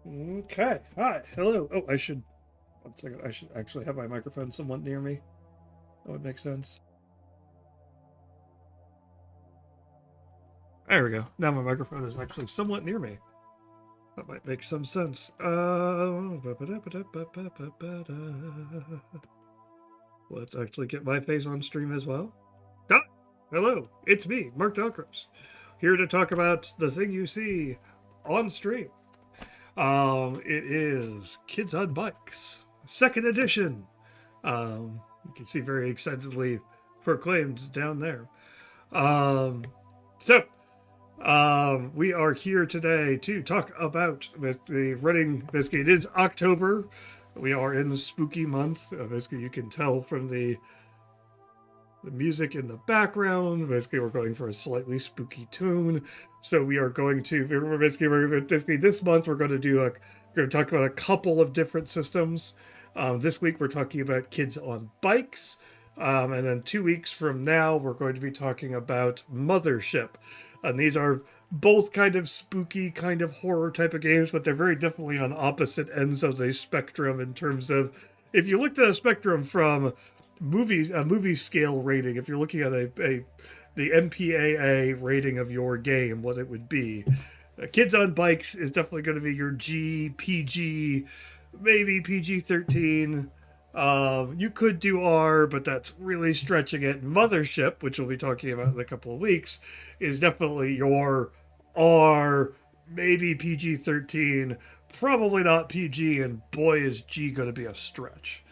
Okay. Hi. Hello. Oh, one second. I should actually have my microphone somewhat near me. That would make sense. There we go. Now my microphone is actually somewhat near me. That might make some sense. Let's actually get my face on stream as well. Ah, hello. It's me, Mark Dalcross, here to talk about the thing you see on stream. It is Kids on Bikes, second edition. You can see very excitedly proclaimed down there. Um, so, we are here today to talk about the running. Basically, it is October. We are in the spooky month. Basically, you can tell from the music in the background. Basically, we're going for a slightly spooky tune. So we are going to basically this month we're going to talk about a couple of different systems. This week we're talking about Kids on Bikes, and then 2 weeks from now we're going to be talking about Mothership. And these are both kind of spooky, kind of horror type of games, but they're very definitely on opposite ends of the spectrum in terms of if you looked at a spectrum from a movie scale rating, if you're looking at the MPAA rating of your game, what it would be. Kids on Bikes is definitely going to be your G, PG, maybe PG-13. You could do R, but that's really stretching it. Mothership, which we'll be talking about in a couple of weeks, is definitely your R, maybe PG-13, probably not PG, and boy is G going to be a stretch.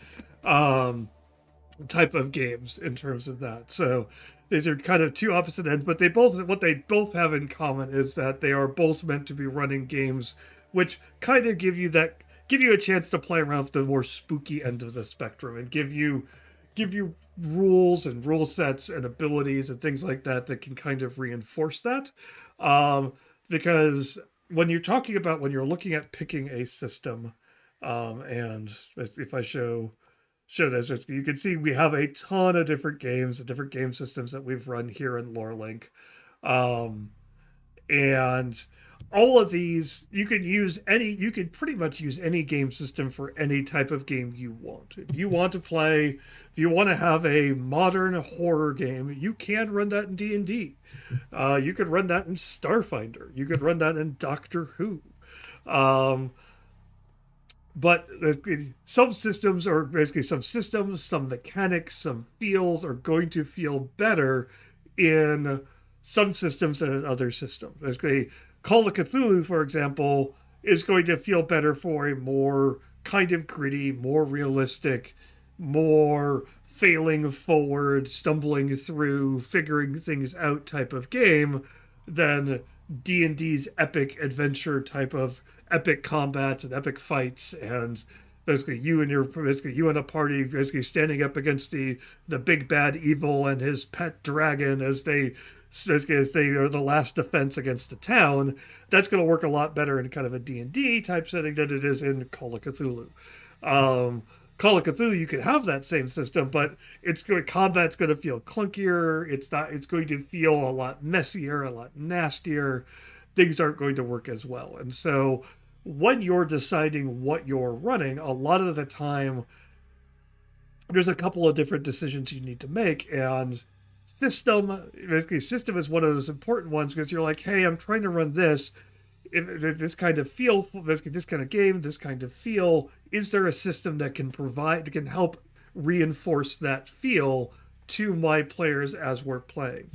Type of games in terms of that. So these are kind of two opposite ends, but what they both have in common is that they are both meant to be running games which kind of give you a chance to play around with the more spooky end of the spectrum and give you rules and rule sets and abilities and things like that that can kind of reinforce that. Because when you're looking at picking a system, and if I show this, you can see we have a ton of different games, different game systems that we've run here in LoreLink. And all of these, you can pretty much use any game system for any type of game you want. If you want to have a modern horror game, you can run that in D&D. You could run that in Starfinder. You could run that in Doctor Who. But some systems, some mechanics, some feels are going to feel better in some systems than in other systems. Basically, Call of Cthulhu, for example, is going to feel better for a more kind of gritty, more realistic, more failing forward, stumbling through, figuring things out type of game than D&D's epic adventure type of epic combats and epic fights, and basically you and a party basically standing up against the big bad evil and his pet dragon as they are the last defense against the town. That's going to work a lot better in kind of a D&D type setting than it is in Call of Cthulhu. Call of Cthulhu, you can have that same system, but combat's going to feel clunkier. It's going to feel a lot messier, a lot nastier. Things aren't going to work as well. And so when you're deciding what you're running, a lot of the time there's a couple of different decisions you need to make, and system is one of those important ones because you're like, hey, I'm trying to run this kind of feel, this kind of game, this kind of feel. Is there a system that can help reinforce that feel to my players as we're playing?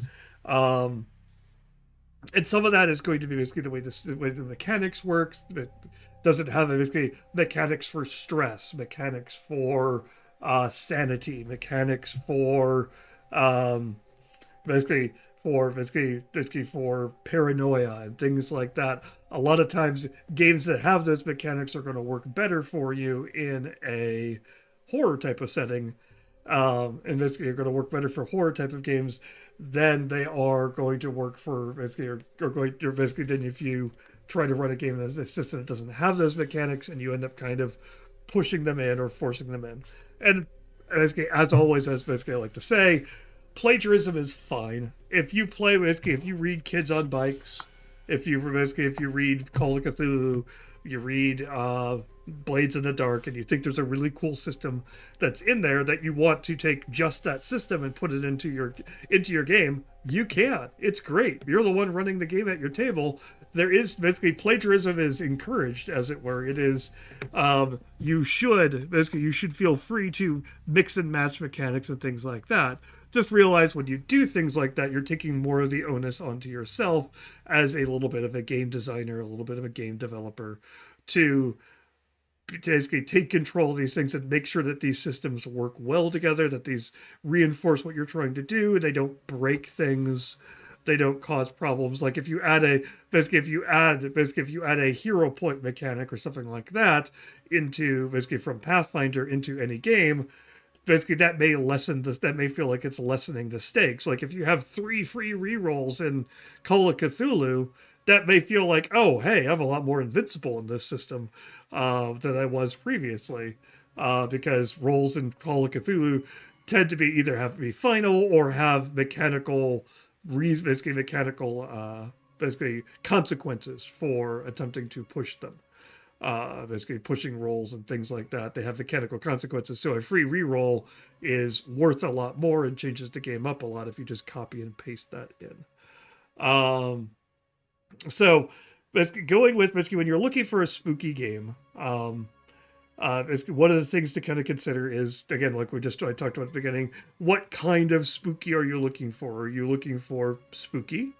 And some of that is going to be basically the way the mechanics works. It doesn't have basically mechanics for stress, mechanics for sanity, mechanics for basically for paranoia and things like that. A lot of times, games that have those mechanics are going to work better for you in a horror type of setting. And basically, are going to work better for horror type of games than they are going to work for than if you try to run a game in a system that doesn't have those mechanics and you end up kind of pushing them in or forcing them in. And as always, as I like to say, plagiarism is fine. If you read Kids on Bikes, if you read Call of Cthulhu, you read Blades in the Dark, and you think there's a really cool system that's in there that you want to take just that system and put it into your game, you can. It's great. You're the one running the game at your table. There is basically plagiarism is encouraged, as it were. It is you should feel free to mix and match mechanics and things like that. Just realize when you do things like that, you're taking more of the onus onto yourself as a little bit of a game designer, a little bit of a game developer, to basically take control of these things and make sure that these systems work well together, that these reinforce what you're trying to do, and they don't break things, they don't cause problems. Like if you add a hero point mechanic or something like that into basically from Pathfinder into any game, basically that may feel like it's lessening the stakes. Like if you have 3 free rerolls in Call of Cthulhu, that may feel like, oh, hey, I'm a lot more invincible in this system than I was previously, because rolls in Call of Cthulhu tend to be either have to be final or have mechanical consequences for attempting to push them. Basically pushing rolls and things like that. They have mechanical consequences. So a free reroll is worth a lot more and changes the game up a lot if you just copy and paste that in. So going with basically when you're looking for a spooky game, one of the things to kind of consider is, again, like I talked about at the beginning, what kind of spooky are you looking for? Are you looking for spooky?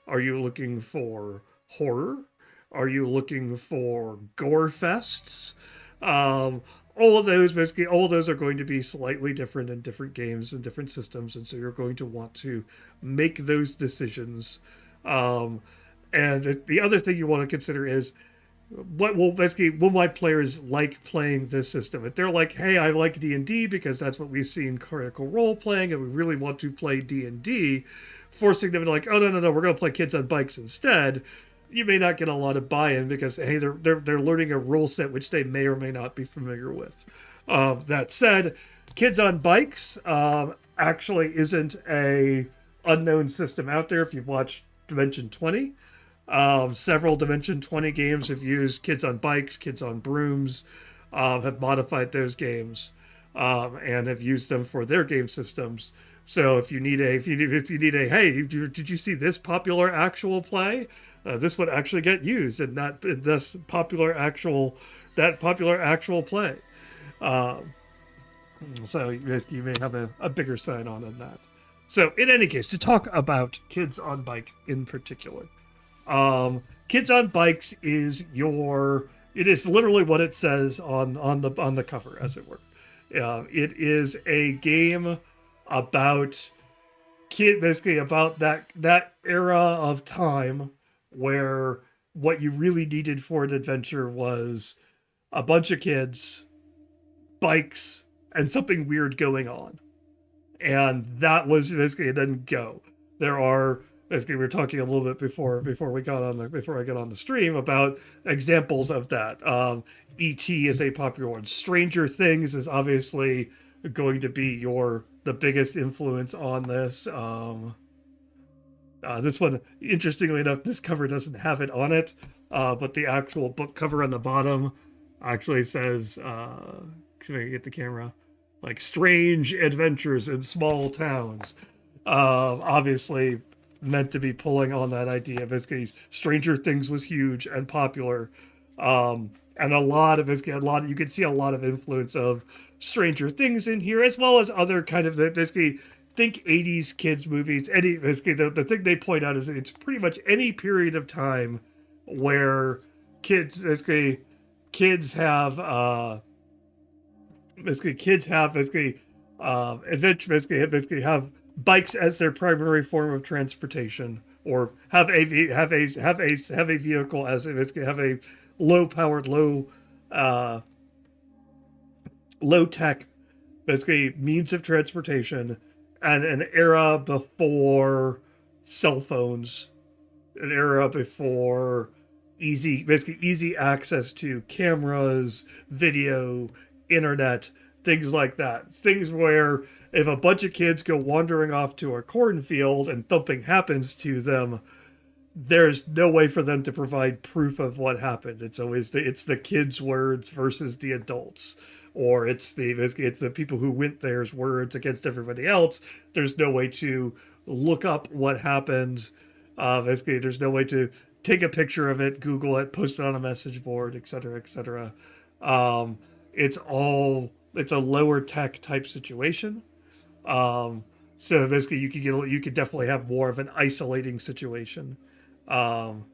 Are you looking for horror? Are you looking for gore fests? All of those are going to be slightly different in different games and different systems, and so you're going to want to make those decisions. And the other thing you want to consider is will my players like playing this system? If they're like, hey, I like D&D because that's what we've seen Critical Role playing, and we really want to play D&D, forcing them to like, oh no, we're going to play Kids on Bikes instead. You may not get a lot of buy-in because, hey, they're learning a rule set which they may or may not be familiar with. That said, Kids on Bikes actually isn't a unknown system out there. If you've watched Dimension 20, several Dimension 20 games have used Kids on Bikes, Kids on Brooms, have modified those games, and have used them for their game systems. So if you need a hey, did you see this popular actual play? This would actually get used in this popular actual play. So you may have a bigger sign on in that. So in any case, to talk about Kids on Bike in particular, Kids on Bikes is literally what it says on the cover, as it were. It is a game about about that era of time where what you really needed for an adventure was a bunch of kids, bikes, and something weird going on. And that was basically then go. There are basically we were talking a little bit before I got on the stream about examples of that. E.T. is a popular one. Stranger Things is obviously going to be the biggest influence on this. This one, interestingly enough, this cover doesn't have it on it, but the actual book cover on the bottom actually says, see if I can get the camera, like Strange Adventures in Small Towns. Obviously meant to be pulling on that idea. Basically, Stranger Things was huge and popular. And you can see a lot of influence of Stranger Things in here, as well as other kind of basically think 80s kids movies. The thing they point out is that it's pretty much any period of time where kids have have bikes as their primary form of transportation, or have a vehicle as have a low powered, low tech means of transportation, and an era before cell phones, an era before easy access to cameras, video, internet, things like that. Things where if a bunch of kids go wandering off to a cornfield and something happens to them, there's no way for them to provide proof of what happened. It's always the kids' words versus the adults, or it's the people who went there's words against everybody else. There's no way to look up what happened. Basically, there's no way to take a picture of it, Google it, post it on a message board, etc., etc. Um, it's a lower tech type situation. Um, so basically, you could definitely have more of an isolating situation. Um,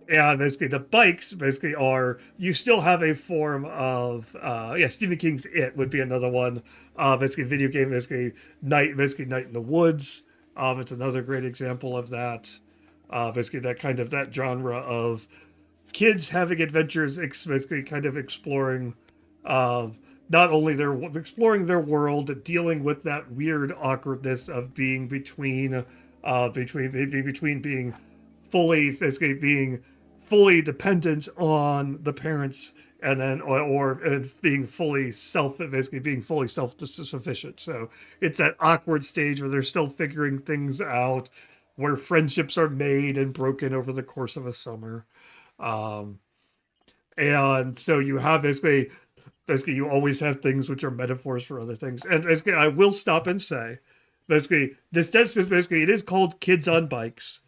and basically, the bikes basically are you still have a form of Stephen King's It would be another one. Basically, video game basically Night in the Woods. It's another great example of that. Basically, that genre of kids having adventures, basically kind of exploring, uh, not only their exploring their world, dealing with that weird awkwardness of being between being fully basically being fully dependent on the parents and then or being fully self sufficient. So it's that awkward stage where they're still figuring things out, where friendships are made and broken over the course of a summer. Um, and so you have basically you always have things which are metaphors for other things. And basically, I will stop and say, basically, basically it is called Kids on Bikes.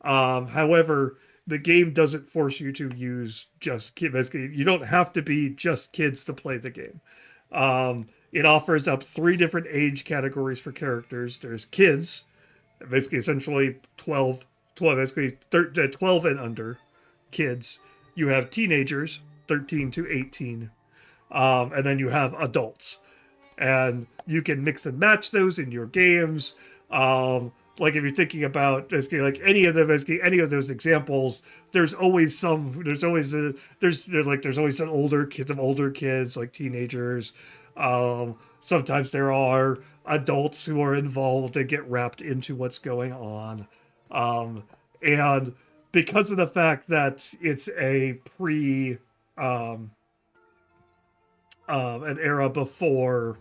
However, the game doesn't force you to use just kids. Basically, you don't have to be just kids to play the game. It offers up 3 different age categories for characters. There's kids, basically essentially 12 basically 12 and under kids. You have teenagers, 13 to 18. And then you have adults. And you can mix and match those in your games. Like if you're thinking about basically like any of those examples, there's always some older kids like teenagers. Sometimes there are adults who are involved and get wrapped into what's going on. And because of the fact that it's a an era before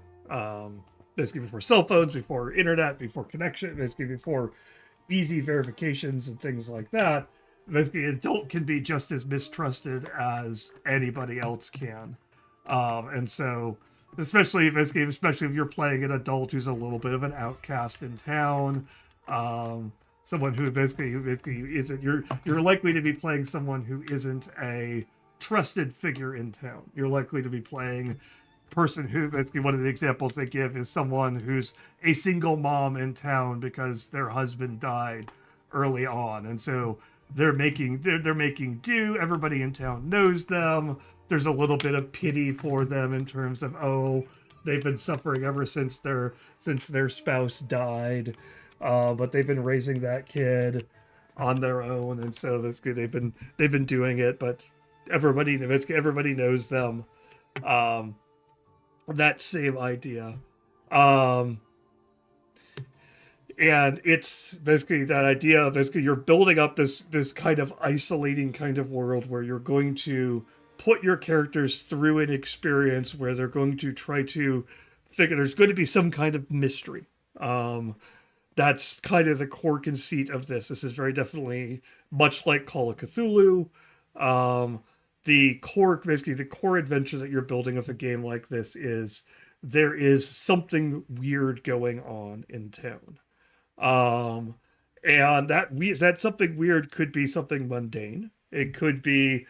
basically before cell phones, before internet, before connection, basically before easy verifications and things like that. Basically, an adult can be just as mistrusted as anybody else can, and so especially if you're playing an adult who's a little bit of an outcast in town, someone who basically isn't you're likely to be playing someone who isn't a trusted figure in town. You're likely to be playing person who basically one of the examples they give is someone who's a single mom in town because their husband died early on, and so they're making do. Everybody in town knows them. There's a little bit of pity for them in terms of they've been suffering ever since their spouse died, but they've been raising that kid on their own, and so that's good. They've been doing it, but everybody knows them. That same idea. And it's basically that idea of basically you're building up this kind of isolating kind of world where you're going to put your characters through an experience where they're going to try to figure there's going to be some kind of mystery. That's kind of the core conceit of this. This is very definitely much like Call of Cthulhu. The core adventure that you're building of a game like this is there is something weird going on in town. And that something weird could be something mundane. It could be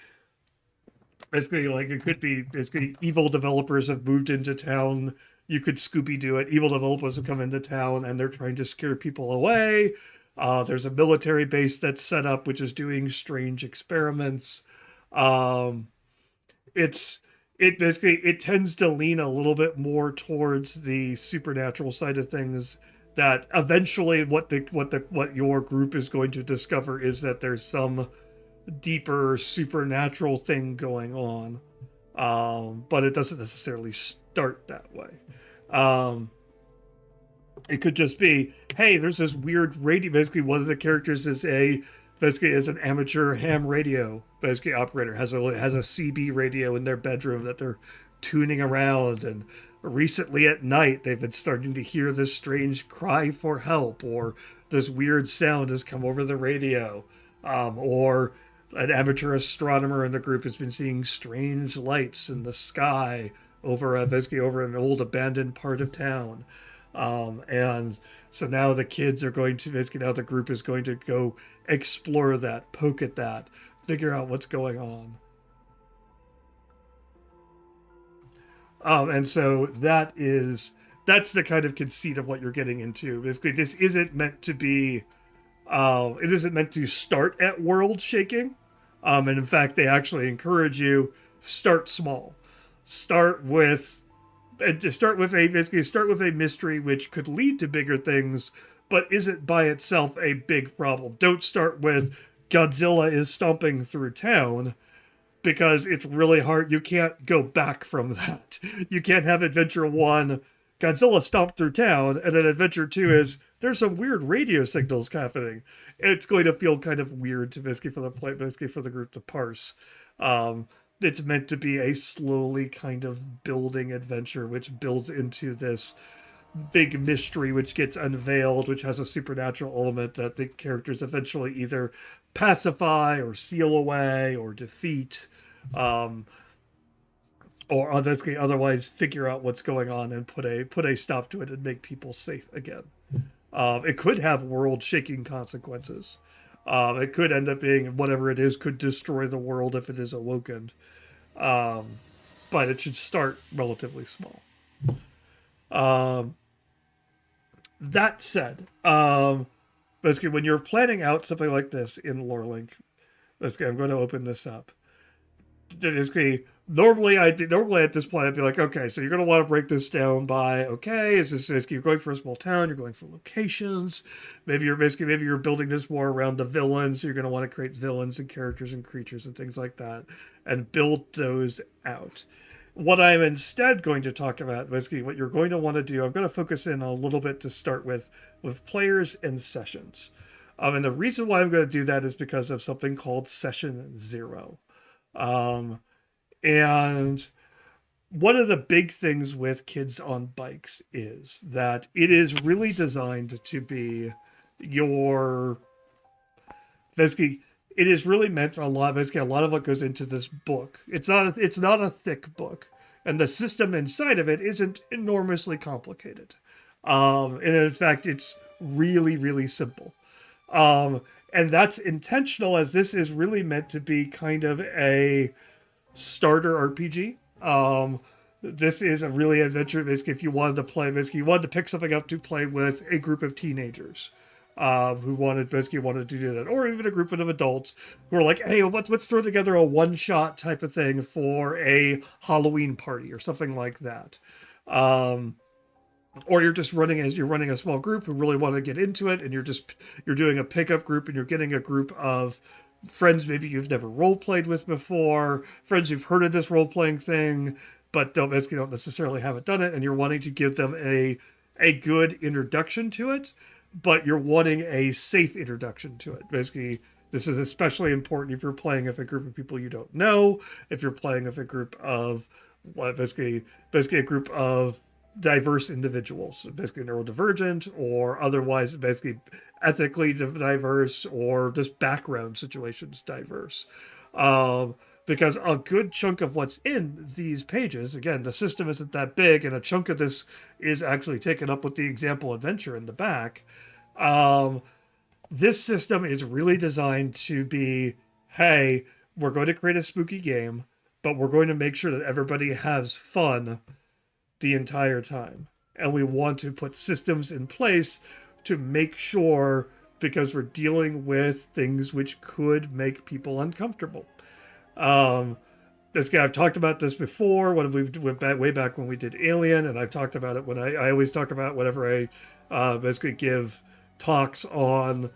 basically evil developers have moved into town. You could Scooby Doo it. Evil developers have come into town and they're trying to scare people away. There's a military base that's set up which is doing strange experiments. It tends to lean a little bit more towards the supernatural side of things. That eventually, what your group is going to discover is that there's some deeper supernatural thing going on, but it doesn't necessarily start that way. It could just be, hey, there's this weird radio. Basically, one of the characters is an amateur ham radio basically operator, has a CB radio in their bedroom that they're tuning around, and recently at night they've been starting to hear this strange cry for help, or this weird sound has come over the radio. Or an amateur astronomer in the group has been seeing strange lights in the sky over basically over an old abandoned part of town. And so now the kids are going to basically now the group is going to go explore that, poke at that, figure out what's going on. And so that's the kind of conceit of what you're getting into. Basically, this isn't meant to be. It isn't meant to start at world shaking. And in fact, they actually encourage you start small. Start with start with a basically start with a mystery which could lead to bigger things, but isn't by itself a big problem. Don't start with Godzilla is stomping through town, because it's really hard. You can't go back from that. You can't have adventure one, Godzilla stomped through town, and then adventure two is there's some weird radio signals happening. It's going to feel kind of weird to basically for the play, basically for the group to parse. It's meant to be a slowly kind of building adventure, which builds into this big mystery, which gets unveiled, which has a supernatural element that the characters eventually either pacify or seal away or defeat, um, or basically otherwise figure out what's going on and put a stop to it and make people safe again. It could have world-shaking consequences. It could end up being whatever it is could destroy the world if it is awoken. Um, but it should start relatively small. Um, that said, basically, when you're planning out something like this in LoreLink, basically, I'm going to open this up. Basically, normally at this point I'd be like, okay, so you're going to want to break this down by is this you're going for a small town, you're going for locations, maybe you're building this more around the villains, so you're going to want to create villains and characters and creatures and things like that, and build those out. What I'm instead going to talk about, basically what you're going to want to do, I'm going to focus in a little bit to start with players and sessions. And the reason why I'm going to do that is because of something called Session Zero. And one of the big things with Kids on Bikes is that it is really designed to be your basically it is really meant for a lot of what goes into this book. It's not a thick book, and the system inside of it isn't enormously complicated. And in fact, it's really, really simple. And that's intentional, as this is really meant to be kind of a starter RPG. This is a really adventure. Basically, if you wanted to play, basically you wanted to pick something up to play with a group of teenagers who wanted to do that, or even a group of adults who are like, hey, let's throw together a one-shot type of thing for a Halloween party or something like that. Or you're just running a small group who really want to get into it, and you're doing a pickup group, and you're getting a group of friends maybe you've never role played with before, friends who've heard of this role playing thing, but don't necessarily haven't done it, and you're wanting to give them a good introduction to it, but you're wanting a safe introduction to it. Basically, this is especially important if you're playing with a group of people you don't know, if you're playing with a group of basically a group of diverse individuals, basically neurodivergent or otherwise basically ethically diverse or just background situations diverse. Because a good chunk of what's in these pages, again, the system isn't that big, and a chunk of this is actually taken up with the example adventure in the back. This system is really designed to be, hey, we're going to create a spooky game, but we're going to make sure that everybody has fun the entire time. And we want to put systems in place to make sure, because we're dealing with things which could make people uncomfortable. I've talked about this before when we went back way back when we did Alien, and I've talked about it when I always talk about whenever I basically give talks on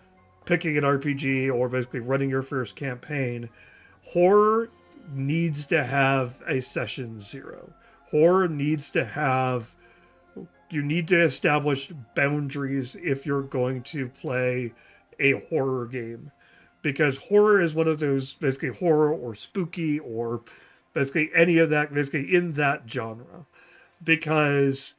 picking an RPG or basically running your first campaign. Horror needs to have a session zero. Horror needs to have, you need to establish boundaries if you're going to play a horror game. Because horror is one of those, basically horror or spooky or basically any of that, basically in that genre. Because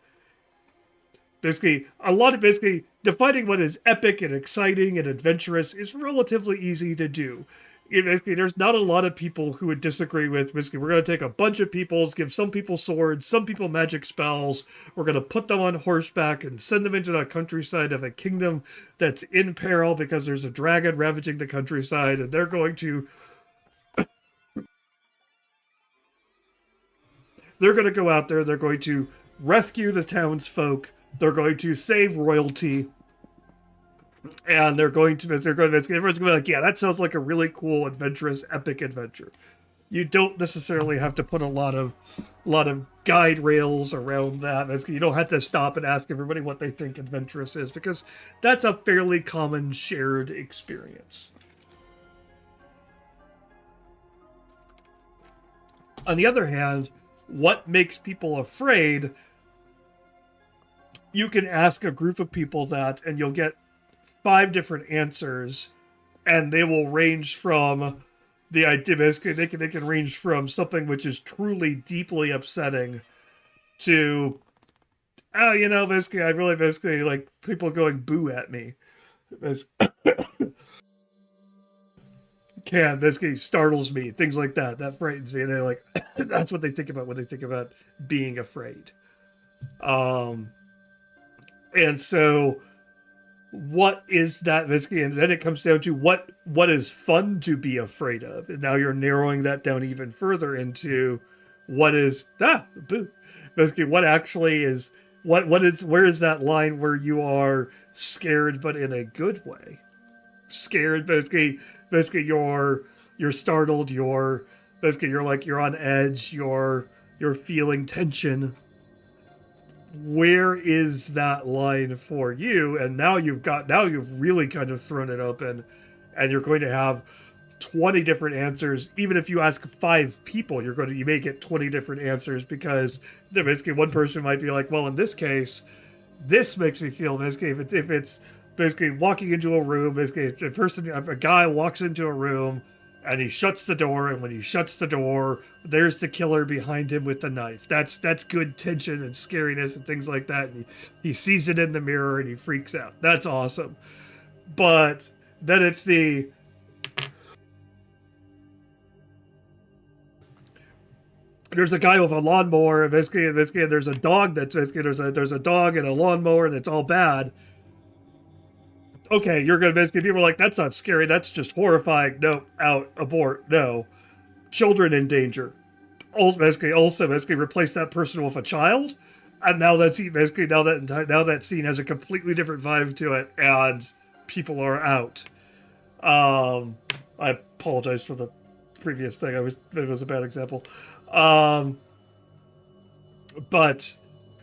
Basically, a lot of basically defining what is epic and exciting and adventurous is relatively easy to do. Basically, there's not a lot of people who would disagree with. Basically, we're going to take a bunch of peoples, give some people swords, some people magic spells. We're going to put them on horseback and send them into the countryside of a kingdom that's in peril because there's a dragon ravaging the countryside, and they're going to go out there. They're going to rescue the townsfolk. They're going to save royalty, and everyone's going to be like, yeah, that sounds like a really cool, adventurous, epic adventure. You don't necessarily have to put a lot of guide rails around that. You don't have to stop and ask everybody what they think adventurous is, because that's a fairly common shared experience. On the other hand, what makes people afraid? You can ask a group of people that, and you'll get 5 different answers, and they will range from the idea. Basically, they can range from something which is truly deeply upsetting to, basically, I really basically like people going boo at me. Basically startles me, things like that. That frightens me, and they're like, that's what they think about when they think about being afraid. And so, what is that? Basically, and then it comes down to what is fun to be afraid of, and now you're narrowing that down even further into what is boo. Basically, what actually is what is, where is that line where you are scared but in a good way? Scared, basically you're startled, you're on edge, you're feeling tension. Where is that line for you? And now you've really kind of thrown it open, and you're going to have 20 different answers. Even if you ask 5 people, you may get 20 different answers, because basically one person might be like, well, in this case, this makes me feel basically if it's basically walking into a room, basically a guy walks into a room and he shuts the door, and when he shuts the door, there's the killer behind him with the knife. That's good tension and scariness and things like that. And he sees it in the mirror and he freaks out. That's awesome. But then it's there's a guy with a lawnmower, and basically there's a dog there's a dog and a lawnmower, and it's all bad. Okay, you're gonna basically, people are like, that's not scary, that's just horrifying. No, out, abort, no. Children in danger. Also basically replace that person with a child, and now that scene has a completely different vibe to it, and people are out. I apologize for the previous thing. It was a bad example. But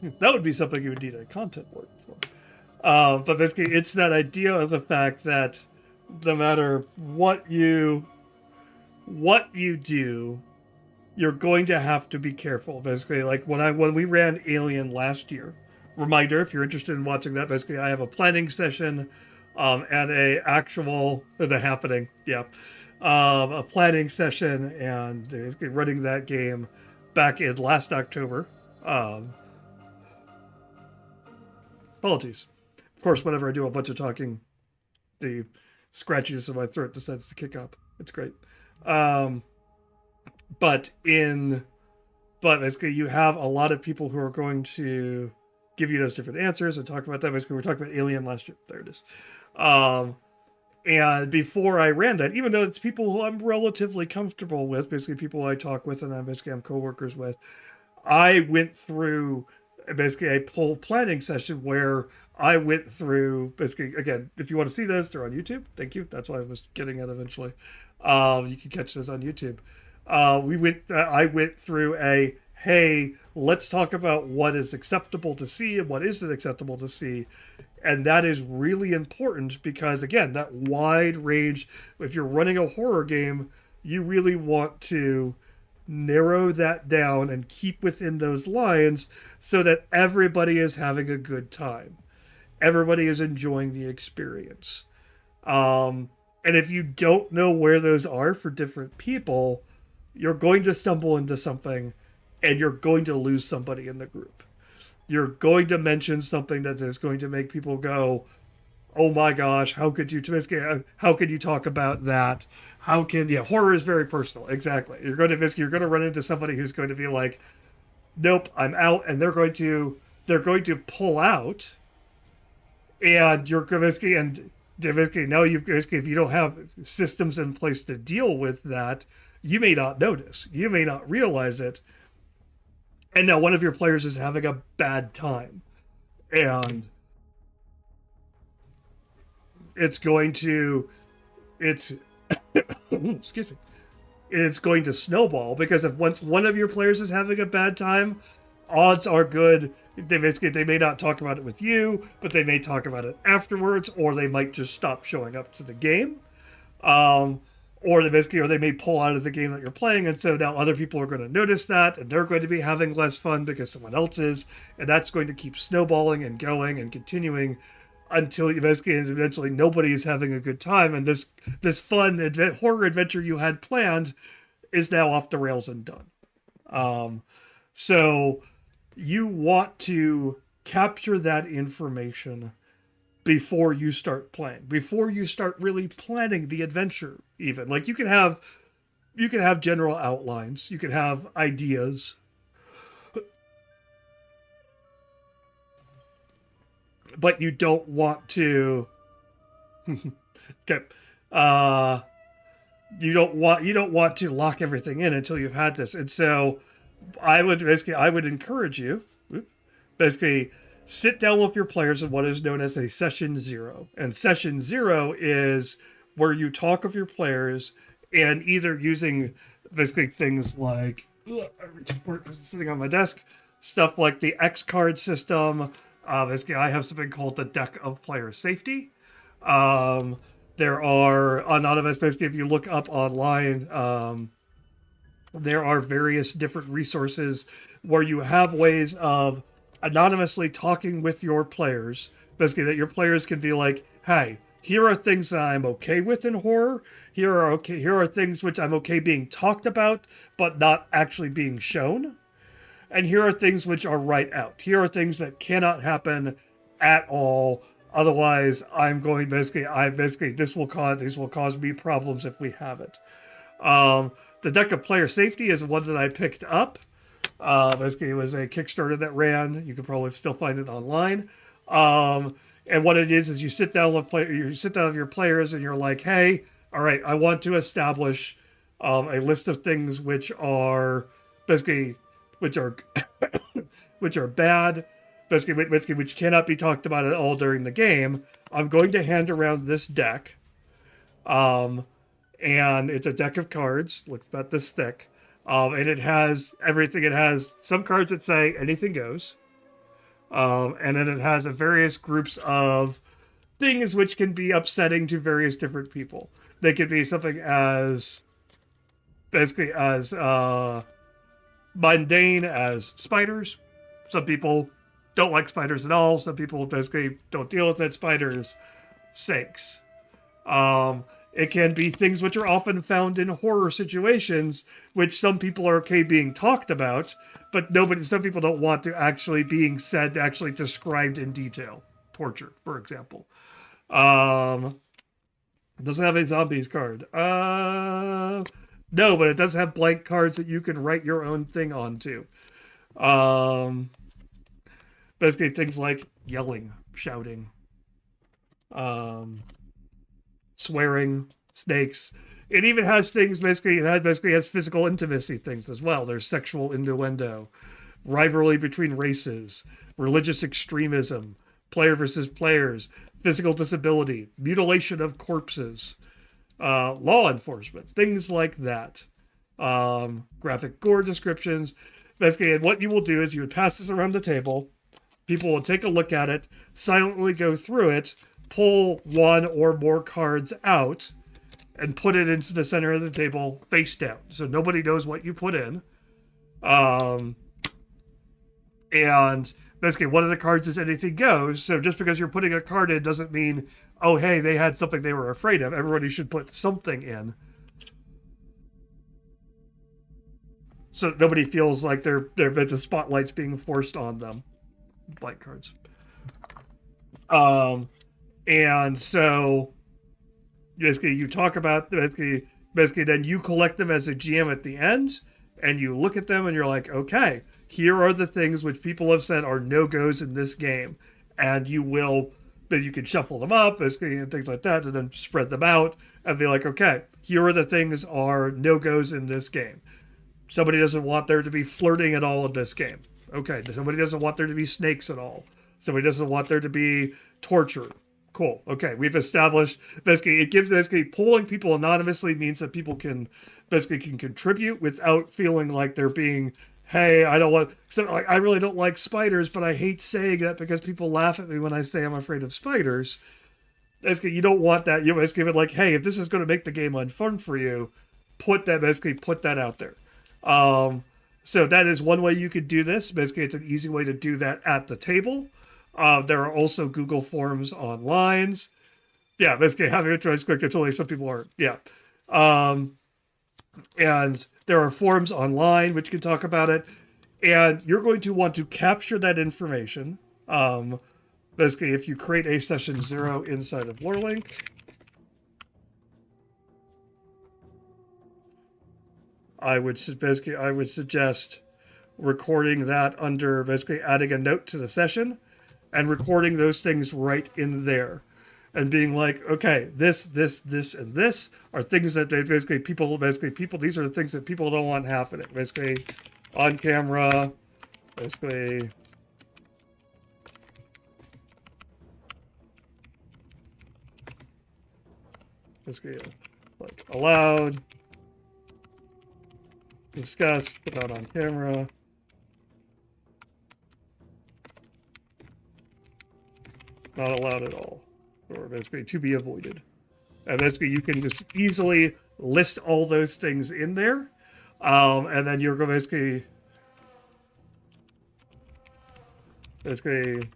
that would be something you would need a content warning for. But basically, it's that idea of the fact that no matter what you do, you're going to have to be careful. Basically, like when we ran Alien last year. Reminder: if you're interested in watching that, basically I have a planning session, and a planning session, and basically running that game back in last October. Apologies. Of course, whenever I do a bunch of talking, the scratchiness in my throat decides to kick up. It's great. But basically you have a lot of people who are going to give you those different answers and talk about that. Basically, we were talking about Alien last year. There it is. And before I ran that, even though it's people who I'm relatively comfortable with, basically people I talk with and I'm co-workers with, I went through basically a whole planning session where I went through, basically, again, if you want to see those, they're on YouTube. Thank you. That's what I was getting at eventually. You can catch those on YouTube. I went through hey, let's talk about what is acceptable to see and what isn't acceptable to see. And that is really important because, again, that wide range, if you're running a horror game, you really want to narrow that down and keep within those lines so that everybody is having a good time. Everybody is enjoying the experience. And if you don't know where those are for different people, you're going to stumble into something and you're going to lose somebody in the group. you're going to mention something that is going to make people go, "Oh my gosh, how could you talk about that? How can horror is very personal." Exactly. You're going to run into somebody who's going to be like, "Nope, I'm out," and they're going to pull out, and you're basically and basically now you basically if you don't have systems in place to deal with that, you may not notice, you may not realize it, and now one of your players is having a bad time, and it's going to it's excuse me, it's going to snowball because if once one of your players is having a bad time, odds are good they may not talk about it with you, but they may talk about it afterwards, or they might just stop showing up to the game, um, or they may pull out of the game that you're playing, and so now other people are going to notice that, and they're going to be having less fun because someone else is, and that's going to keep snowballing and going and continuing until you basically eventually nobody is having a good time, and this fun horror adventure you had planned is now off the rails and done. So you want to capture that information before you start playing, before you start really planning the adventure. Even like you can have general outlines, you can have ideas, but you don't want to okay, uh you don't want to lock everything in until you've had this. And so I would encourage you basically sit down with your players in what is known as a session zero. And session zero is where you talk with your players and either using basically things like I'm reaching for it because it's sitting on my desk, stuff like the X card system. Basically, I have something called the deck of player safety. There are anonymous. Basically, if you look up online, there are various different resources where you have ways of anonymously talking with your players. Basically, that your players can be like, "Hey, here are things that I'm okay with in horror. Here are things which I'm okay being talked about, but not actually being shown. And here are things which are right out. Here are things that cannot happen at all. Otherwise, this will cause me problems if we have it." The deck of player safety is one that I picked up. Basically, it was a Kickstarter that ran. You can probably still find it online. And what it is you sit down with your players and you're like, "Hey, all right, I want to establish a list of things which are basically which are which are bad, basically which cannot be talked about at all during the game. I'm going to hand around this deck." And it's a deck of cards, looks about this thick, and it has everything. It has some cards that say anything goes, and then it has a various groups of things which can be upsetting to various different people. They could be something as basically as mundane as spiders. Some people don't like spiders at all. Some people basically don't deal with it. Spiders, snakes. It can be things which are often found in horror situations, which some people are okay being talked about, but some people don't want to actually being said, actually described in detail. Torture, for example. It doesn't have a zombies card. No, but it does have blank cards that you can write your own thing onto. Basically things like yelling, shouting, swearing, snakes. It even has things basically has physical intimacy things as well. There's sexual innuendo, rivalry between races, religious extremism, player versus players, physical disability, mutilation of corpses, law enforcement, things like that. Graphic gore descriptions. Basically, and what you will do is you would pass this around the table. People will take a look at it, silently go through it, pull one or more cards out, and put it into the center of the table face down. So nobody knows what you put in. And basically one of the cards is anything goes. So just because you're putting a card in doesn't mean, oh, hey, they had something they were afraid of. Everybody should put something in. So nobody feels like the spotlight's being forced on them. blank cards. And so basically you talk about basically then you collect them as a GM at the end, and you look at them and you're like, okay, here are the things which people have said are no-goes in this game, and you can shuffle them up basically and things like that, and then spread them out and be like, okay, here are the things are no-goes in this game. Somebody doesn't want there to be flirting at all in this game. Okay, somebody doesn't want there to be snakes at all. Somebody doesn't want there to be torture. Cool. Okay, we've established basically it gives basically polling people anonymously means that people can contribute without feeling like they're being, hey, I don't want. So like, I really don't like spiders, but I hate saying that because people laugh at me when I say I'm afraid of spiders. Basically, you don't want that. You basically give it like, hey, if this is going to make the game unfun for you, put that out there. So that is one way you could do this. Basically, it's an easy way to do that at the table. There are also Google Forms online. Yeah, basically having a choice quick. It's only some people aren't. Yeah. And there are forums online which can talk about it. And you're going to want to capture that information. Basically, if you create a session 0 inside of LoreLink, I would suggest recording that under basically adding a note to the session and recording those things right in there and being like, okay, this, and this are things that these are the things that people don't want happening. Basically, on camera, basically. Basically, like allowed, discussed, put out on camera. Not allowed at all, or basically to be avoided. And basically you can just easily list all those things in there, and then you're going to basically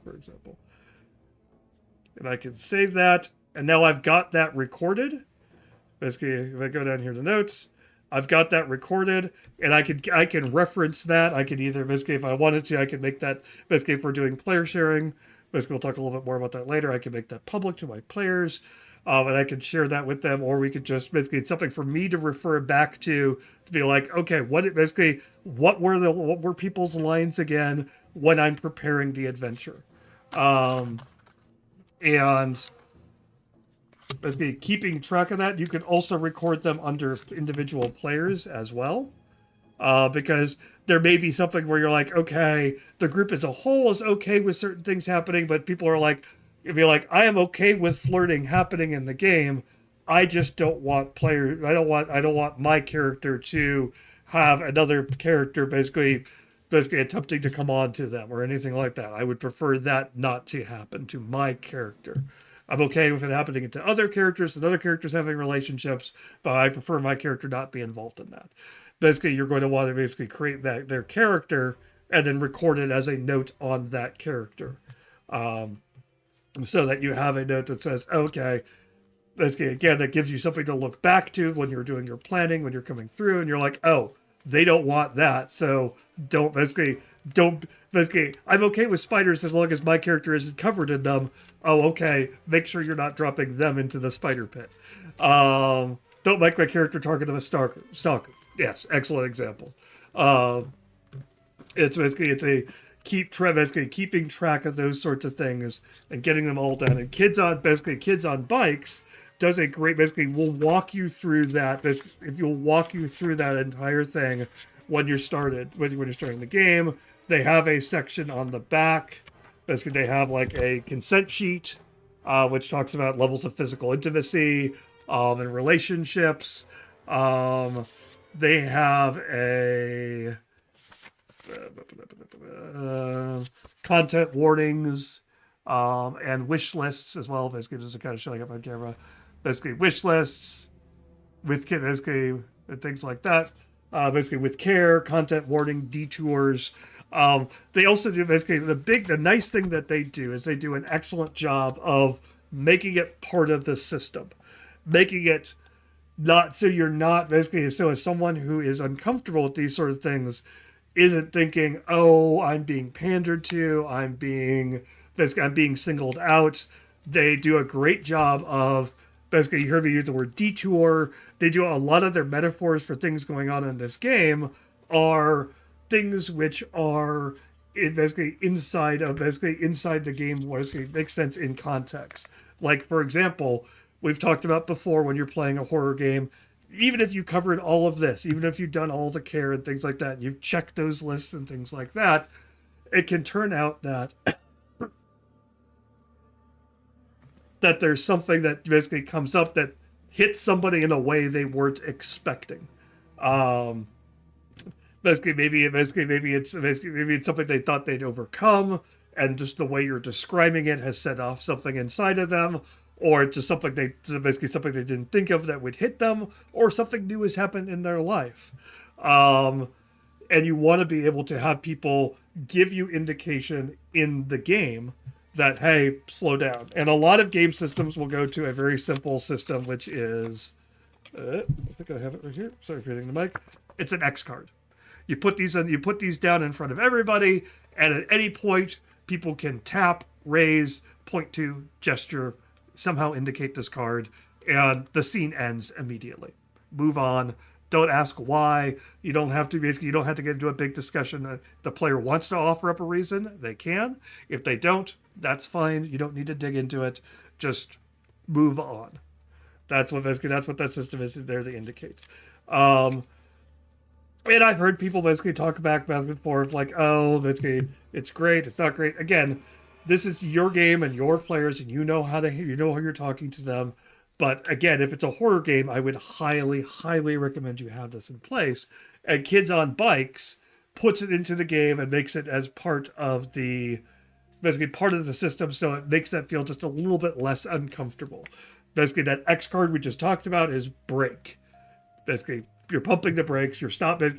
for example, and I can save that, and now I've got that recorded. Basically, if I go down here to notes, I've got that recorded, and I can reference that. I can either basically, if I wanted to, I can make that basically if we're doing player sharing. Basically, we'll talk a little bit more about that later. I can make that public to my players, and I can share that with them, or we could just basically it's something for me to refer back to be like, okay, what were people's lines again when I'm preparing the adventure, and basically keeping track of that. You can also record them under individual players as well, because there may be something where you're like, okay, the group as a whole is okay with certain things happening, but people are like, if you're like, I am okay with flirting happening in the game, I just don't want players. I don't want my character to have another character basically attempting to come on to them or anything like that. I would prefer that not to happen to my character. I'm okay with it happening to other characters and other characters having relationships, but I prefer my character not be involved in that. Basically, you're going to want to basically create their character and then record it as a note on that character, so that you have a note that says, okay, basically, again, that gives you something to look back to when you're doing your planning, when you're coming through, and you're like, oh, they don't want that, so don't. I'm okay with spiders as long as my character isn't covered in them. Oh, okay. Make sure you're not dropping them into the spider pit. Don't make my character target of a stalker. Yes, excellent example. It's a keeping track of those sorts of things and getting them all done. And Kids on Bikes does a great, will walk you through that. If you'll walk you through that entire thing when you're starting the game. They have a section on the back. Basically, they have like a consent sheet, which talks about levels of physical intimacy and relationships. They have a content warnings and wish lists as well. Basically, just kind of showing up on camera. Basically, wish lists with basically things like that. Basically, with care, content warning, detours. They also do basically the nice thing that they do is they do an excellent job of making it part of the system, making it not so you're not basically, so as someone who is uncomfortable with these sort of things isn't thinking, oh, I'm being pandered to, I'm being singled out. They do a great job of basically, you heard me use the word detour. They do a lot of their metaphors for things going on in this game are things which are basically inside the game, what makes sense in context. Like, for example, we've talked about before, when you're playing a horror game, even if you covered all of this, even if you've done all the care and things like that, you've checked those lists and things like that, it can turn out that that there's something that basically comes up that hits somebody in a way they weren't expecting. Um, maybe it's something they thought they'd overcome, and just the way you're describing it has set off something inside of them, or it's just something something they didn't think of that would hit them, or something new has happened in their life. And you want to be able to have people give you indication in the game that, hey, slow down. And a lot of game systems will go to a very simple system, which is, I think I have it right here. Sorry for hitting the mic. It's an X card. You put these down in front of everybody, and at any point, people can tap, raise, point to, gesture, somehow indicate this card, and the scene ends immediately. Move on. Don't ask why. You don't have to get into a big discussion. If the player wants to offer up a reason, they can. If they don't, that's fine. You don't need to dig into it. Just move on. That's what that system is there to indicate. And I've heard people basically talk back and forth like, oh, basically it's great, it's not great. Again, this is your game and your players, and you know how you're talking to them. But again, if it's a horror game, I would highly, highly recommend you have this in place. And Kids on Bikes puts it into the game and makes it as part of the system, so it makes that feel just a little bit less uncomfortable. Basically, that X card we just talked about is brake. Basically, you're pumping the brakes. You're stopping.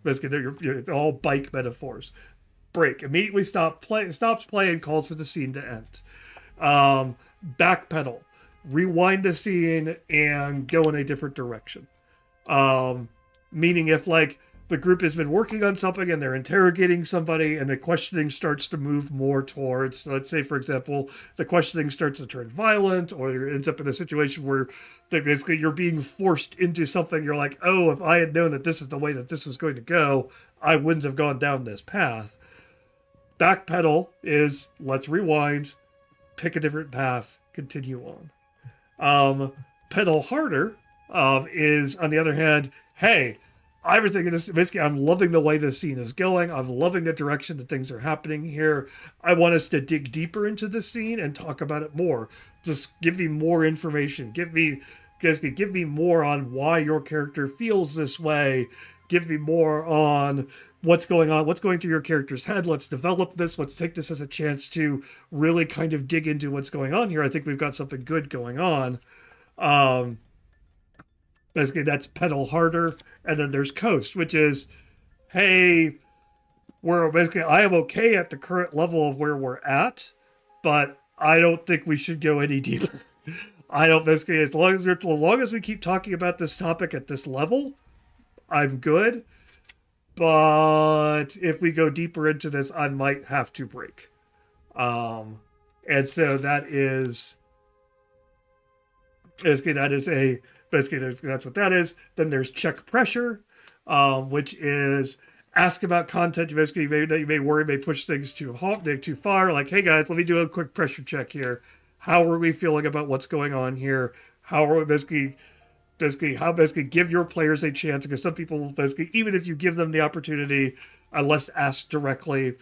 It's all bike metaphors. Brake immediately stops play and calls for the scene to end. Backpedal, rewind the scene and go in a different direction. Meaning if like the group has been working on something and they're interrogating somebody and the questioning starts to move more towards, let's say, for example, the questioning starts to turn violent, or it ends up in a situation where basically you're being forced into something. You're like, oh, if I had known that this is the way that this was going to go, I wouldn't have gone down this path. Backpedal is let's rewind, pick a different path, continue on. Pedal harder is, on the other hand, hey, everything in this, basically, I'm loving the way this scene is going. I'm loving the direction that things are happening here. I want us to dig deeper into the scene and talk about it more. Just give me more information. Give me more on why your character feels this way. Give me more on what's going on, what's going through your character's head. Let's develop this. Let's take this as a chance to really kind of dig into what's going on here. I think we've got something good going on. Basically, that's pedal harder. And then there's coast, which is, hey, I am okay at the current level of where we're at, but I don't think we should go any deeper. I don't basically, as long as we keep talking about this topic at this level, I'm good. But if we go deeper into this, I might have to break. And so that's what that is. Then there's check pressure, which is ask about content that you may worry may push things too far. Like, hey guys, let me do a quick pressure check here. How are we feeling about what's going on here? How are we basically give your players a chance, because some people basically, even if you give them the opportunity, unless asked directly,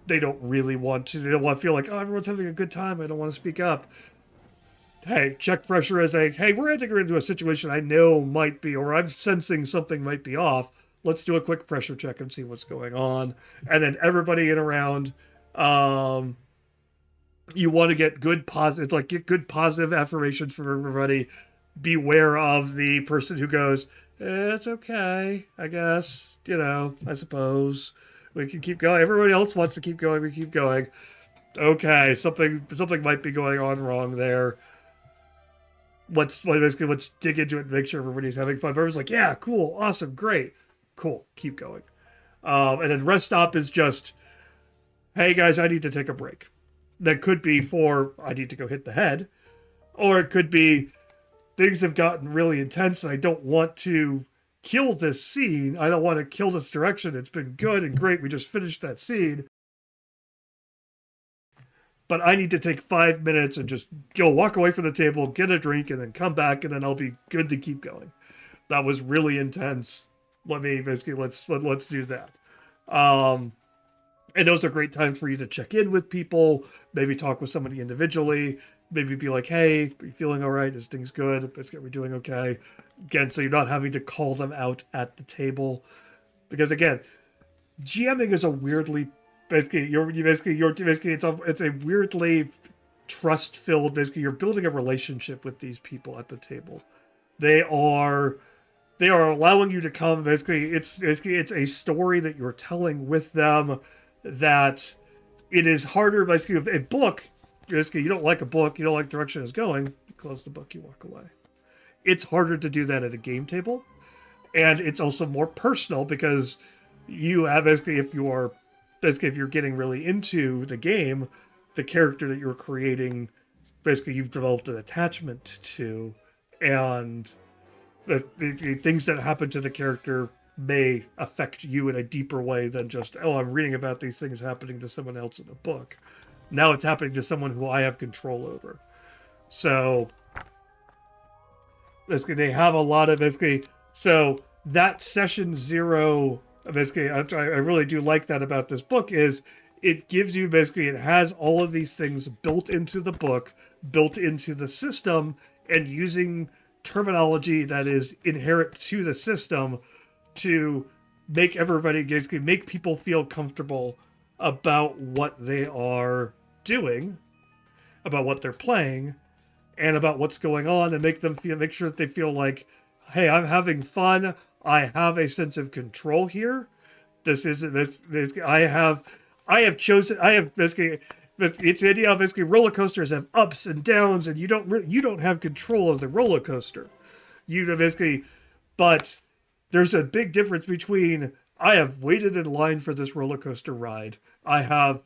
they don't really want to. They don't want to feel like, oh, everyone's having a good time, I don't want to speak up. Hey, check pressure as hey, we're entering into a situation I know might be, or I'm sensing something might be off. Let's do a quick pressure check and see what's going on. And then everybody in around, you want to get good positive affirmations from everybody. Beware of the person who goes, it's okay, I guess, I suppose. We can keep going. Everybody else wants to keep going, we keep going. Okay, something might be going on wrong there. let's dig into it and make sure everybody's having fun. Everyone's like, yeah, cool, awesome, great, cool, keep going. And then rest stop is just, hey guys, I need to take a break. That could be for I need to go hit the head, or it could be things have gotten really intense and I don't want to kill this scene. I don't want to kill this direction. It's been good and great. We just finished that scene. But I need to take 5 minutes and just go walk away from the table, get a drink, and then come back, and then I'll be good to keep going. That was really intense. Let's do that. And those are great times for you to check in with people, maybe talk with somebody individually, maybe be like, hey, are you feeling all right? Is things good? Are we doing okay? Again, so you're not having to call them out at the table. Because again, GMing is a weirdly it's a weirdly trust-filled, basically you're building a relationship with these people at the table. They are allowing you to come, basically it's a story that you're telling with them, that it is harder. Basically, a book, basically you don't like a book, you don't like the direction it's going, you close the book, you walk away. It's harder to do that at a game table, and it's also more personal because you have, basically if you're getting really into the game, the character that you're creating, basically you've developed an attachment to, and the things that happen to the character may affect you in a deeper way than just, oh, I'm reading about these things happening to someone else in a book. Now it's happening to someone who I have control over. So basically they have a lot of, basically, so that session zero, basically I really do like that about this book, is it gives you, basically it has all of these things built into the book, built into the system, and using terminology that is inherent to the system to make everybody, basically make people feel comfortable about what they are doing, about what they're playing, and about what's going on, and make sure that they feel like, hey, I'm having fun. I have a sense of control here. This isn't this. I have chosen. I have basically. It's the idea of, basically roller coasters have ups and downs, and you don't have control of the roller coaster. You basically, but there's a big difference between I have waited in line for this roller coaster ride. I've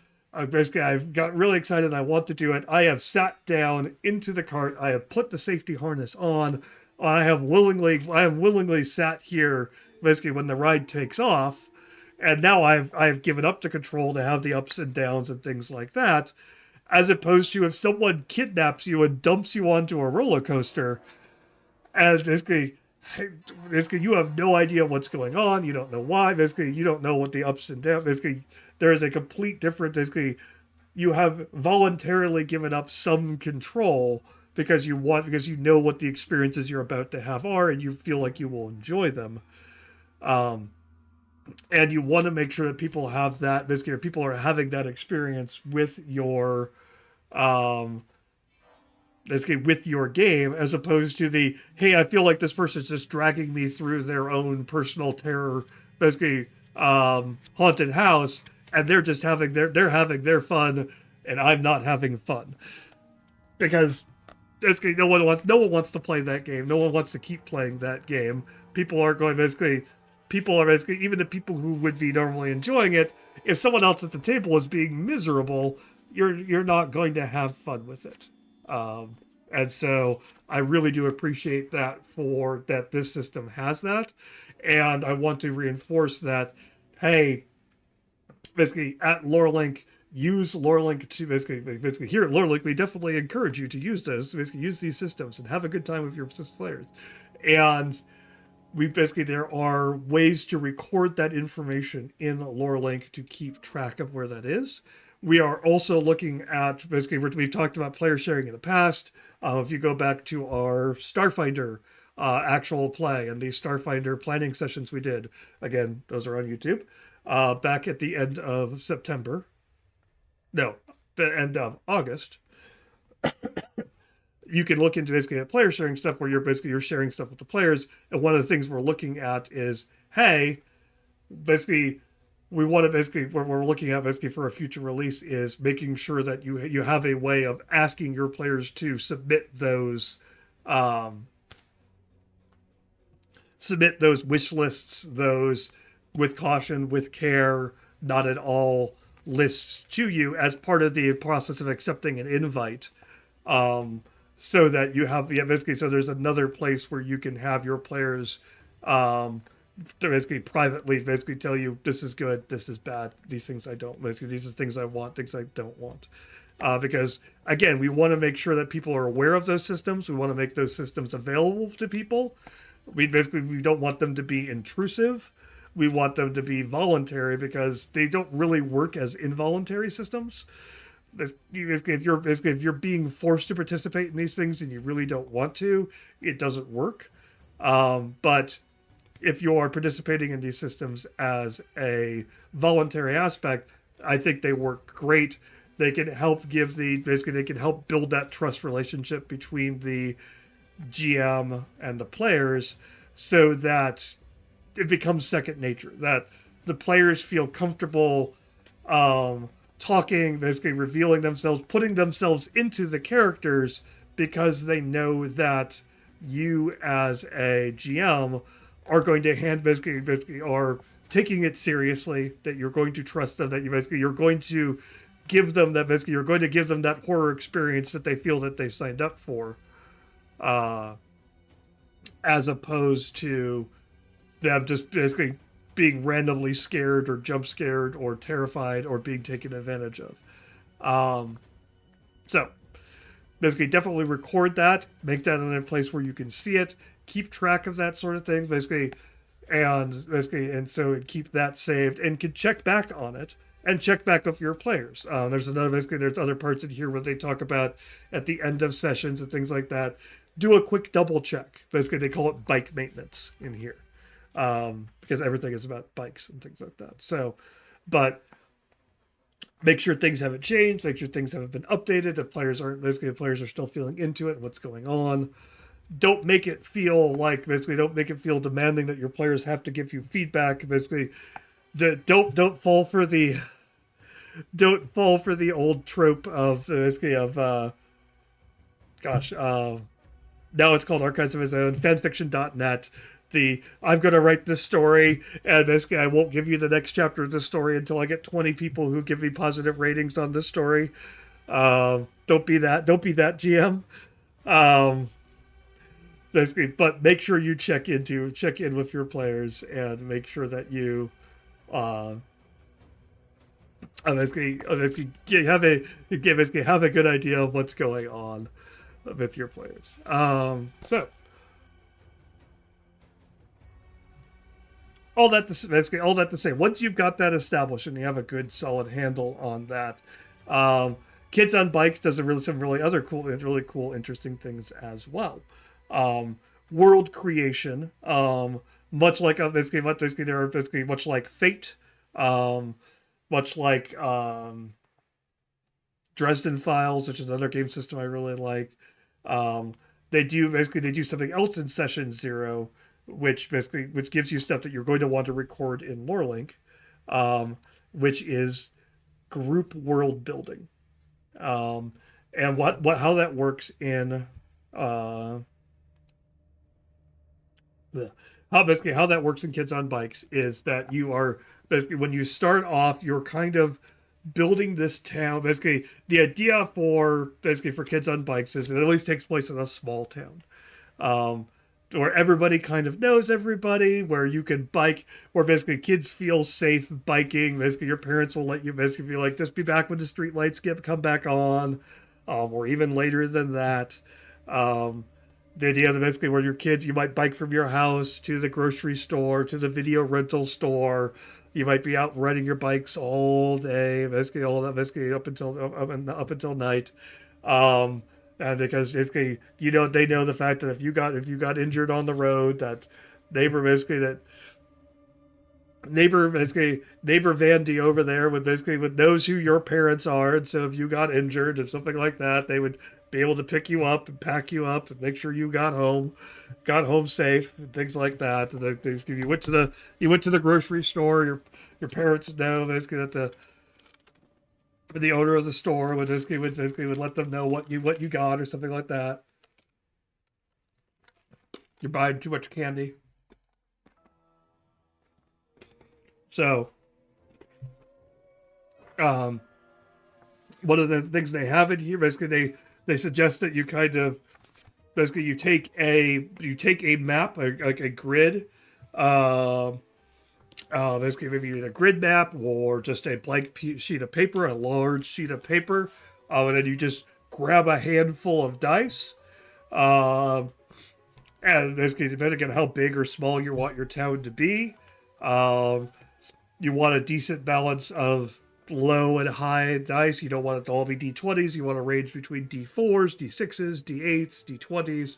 got really excited. I want to do it. I have sat down into the cart. I have put the safety harness on. I have willingly sat here, basically when the ride takes off, and now I've given up the control to have the ups and downs and things like that, as opposed to if someone kidnaps you and dumps you onto a roller coaster, and basically you have no idea what's going on. You don't know why. Basically, you don't know what the ups and downs. Basically, there is a complete difference. Basically, you have voluntarily given up some control because you know what the experiences you're about to have are, and you feel like you will enjoy them. And you want to make sure that people have that, basically, or people are having that experience with your, basically with your game, as opposed to the, hey, I feel like this person's just dragging me through their own personal terror, basically, haunted house, and they're just having their fun, and I'm not having fun. Because basically no one wants to play that game. No one wants to keep playing that game. People are basically, even the people who would be normally enjoying it, if someone else at the table is being miserable, you're not going to have fun with it. And so I really do appreciate that this system has that. And I want to reinforce that, hey, basically at LoreLink, use LoreLink to basically here at LoreLink, we definitely encourage you to use those, basically use these systems and have a good time with your players. And there are ways to record that information in LoreLink to keep track of where that is. We are also looking at, basically, we've talked about player sharing in the past. If you go back to our Starfinder actual play and the Starfinder planning sessions we did, again, those are on YouTube, back at the end of September. No, the end of August. You can look into basically at player sharing stuff where you're sharing stuff with the players. And one of the things we're looking at is, hey, basically, we want to basically, what we're looking at basically for a future release is making sure that you have a way of asking your players to submit those um, submit those wish lists, those with caution, with care, not at all lists to you as part of the process of accepting an invite. So that you have, yeah, basically, so there's another place where you can have your players to basically privately basically tell you this is good, this is bad, these things I don't, basically these are things I want, things I don't want. Because again, we want to make sure that people are aware of those systems. We want to make those systems available to people. We don't want them to be intrusive. We want them to be voluntary because they don't really work as involuntary systems. If you're being forced to participate in these things and you really don't want to, it doesn't work. But if you are participating in these systems as a voluntary aspect, I think they work great. They can help they can help build that trust relationship between the GM and the players so that it becomes second nature, that the players feel comfortable talking, basically revealing themselves, putting themselves into the characters because they know that you as a GM are going to basically are taking it seriously, that you're going to trust them, that you're going to give them that you're going to give them that horror experience that they feel that they signed up for, as opposed to them just basically being randomly scared or jump scared or terrified or being taken advantage of. So basically, definitely record that, make that in a place where you can see it, keep track of that sort of thing, and so keep that saved and can check back on it and check back with your players. There's other parts in here where they talk about at the end of sessions and things like that. Do a quick double check. Basically, they call it bike maintenance in here, because everything is about bikes and things like that. So, but make sure things haven't changed. Make sure things haven't been updated. The players are still feeling into it. What's going on? Don't make it feel demanding that your players have to give you feedback. Basically, don't fall for the old trope of now it's called Archives of His Own, fanfiction.net. I'm going to write this story, and basically I won't give you the next chapter of this story until I get 20 people who give me positive ratings on this story. Don't be that GM. Basically, but make sure you check in with your players and make sure that you basically have a good idea of what's going on with your players. So all that to say, once you've got that established and you have a good solid handle on that, Kids on Bikes does some really cool, interesting things as well. World creation, much like much like Fate, much like Dresden Files, which is another game system I really like. They do something else in Session 0, which gives you stuff that you're going to want to record in LoreLink, which is group world building, and how that works in how that works in Kids on Bikes is that you are basically, when you start off, you're kind of building this town. Basically, the idea for Kids on Bikes is it always takes place in a small town, where everybody kind of knows everybody, where you can bike, where basically kids feel safe biking. Basically, your parents will let you basically be like, just be back when the street lights come back on, or even later than that. The idea that basically where your kids, you might bike from your house to the grocery store, to the video rental store. You might be out riding your bikes all day, basically up until night. And because basically, they know the fact that if you got injured on the road, that neighbor Vandy over there would knows who your parents are, and so if you got injured or something like that, they would be able to pick you up and pack you up and make sure you got home safe and things like that. And you went to the grocery store. Your parents know basically that the owner of the store would let them know what you got or something like that. You're buying too much candy. So, one of the things they have in here, basically, they suggest that you kind of basically you take a map, like a grid, basically maybe a grid map or just a blank sheet of paper, a large sheet of paper, and then you just grab a handful of dice, and basically depending on how big or small you want your town to be, you want a decent balance of low and high dice. You don't want it to all be D20s. You want to range between D4s, D6s, D8s, D20s.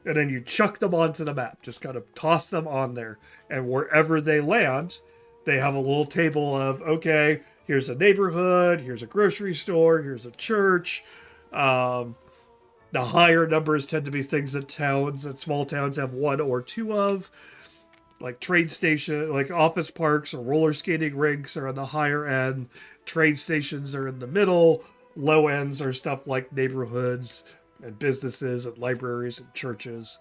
And then you chuck them onto the map. Just kind of toss them on there. And wherever they land, they have a little table of, okay, here's a neighborhood, here's a grocery store, here's a church. The higher numbers tend to be things that small towns have one or two of. Like train station, like office parks or roller skating rinks are on the higher end. Train stations are in the middle. Low ends are stuff like neighborhoods and businesses and libraries and churches.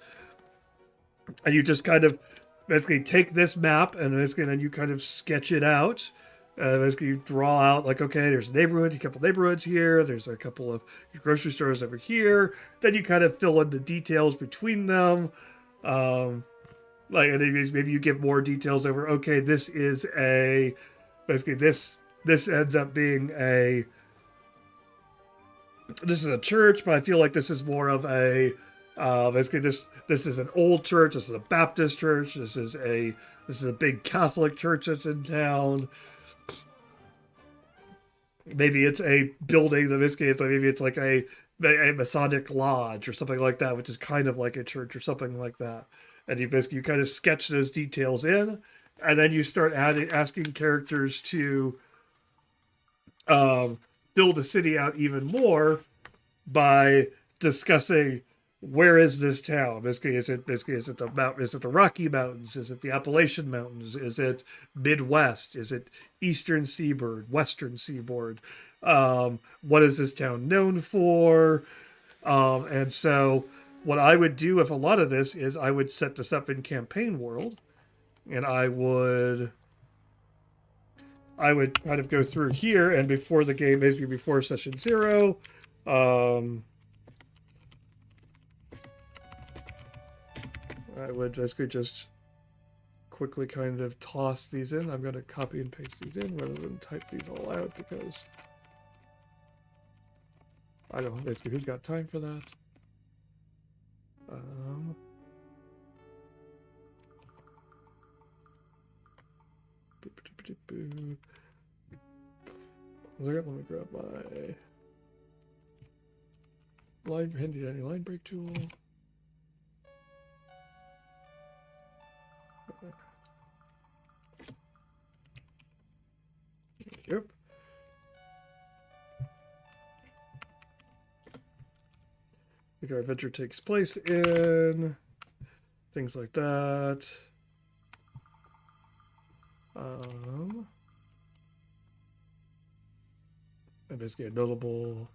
And you just kind of basically take this map and basically then you kind of sketch it out. Basically you draw out like, okay, there's a neighborhood, a couple neighborhoods here. There's a couple of grocery stores over here. Then you kind of fill in the details between them. Like, and then maybe you give more details over, okay, this is basically this ends up being this is a church, but I feel like this is more of basically this is an old church, this is a Baptist church, this is a big Catholic church that's in town. Maybe it's a building that maybe it's like a Masonic lodge or something like that, which is kind of like a church or something like that. And you kind of sketch those details in, and then you start asking characters to build the city out even more by discussing where is this town. Basically, is it the mountain? Is it the Rocky Mountains? Is it the Appalachian Mountains? Is it Midwest? Is it Eastern Seaboard? Western Seaboard? What is this town known for? And so what I would do with a lot of this is I would set this up in campaign world, and I would kind of go through here, and before the game, basically before session 0, I would basically just quickly kind of toss these in. I'm going to copy and paste these in rather than type these all out because I don't know basically who's got time for that. Let me grab my handy dandy line break tool. Yep. Our adventure takes place in things like that. And basically a notable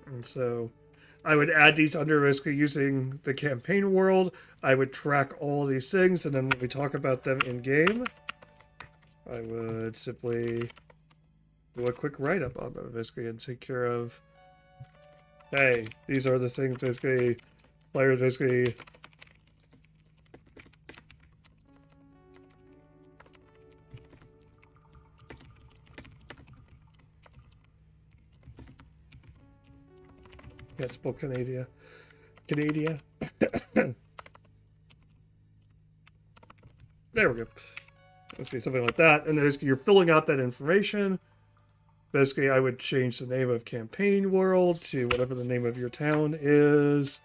and so I would add these under basically using the campaign world. I would track all these things, and then when we talk about them in game, I would simply do a quick write-up on them basically and take care of, hey, these are the things basically players basically can't spell Canada. There we go. Let's see, something like that. And basically you're filling out that information. Basically, I would change the name of campaign world to whatever the name of your town is.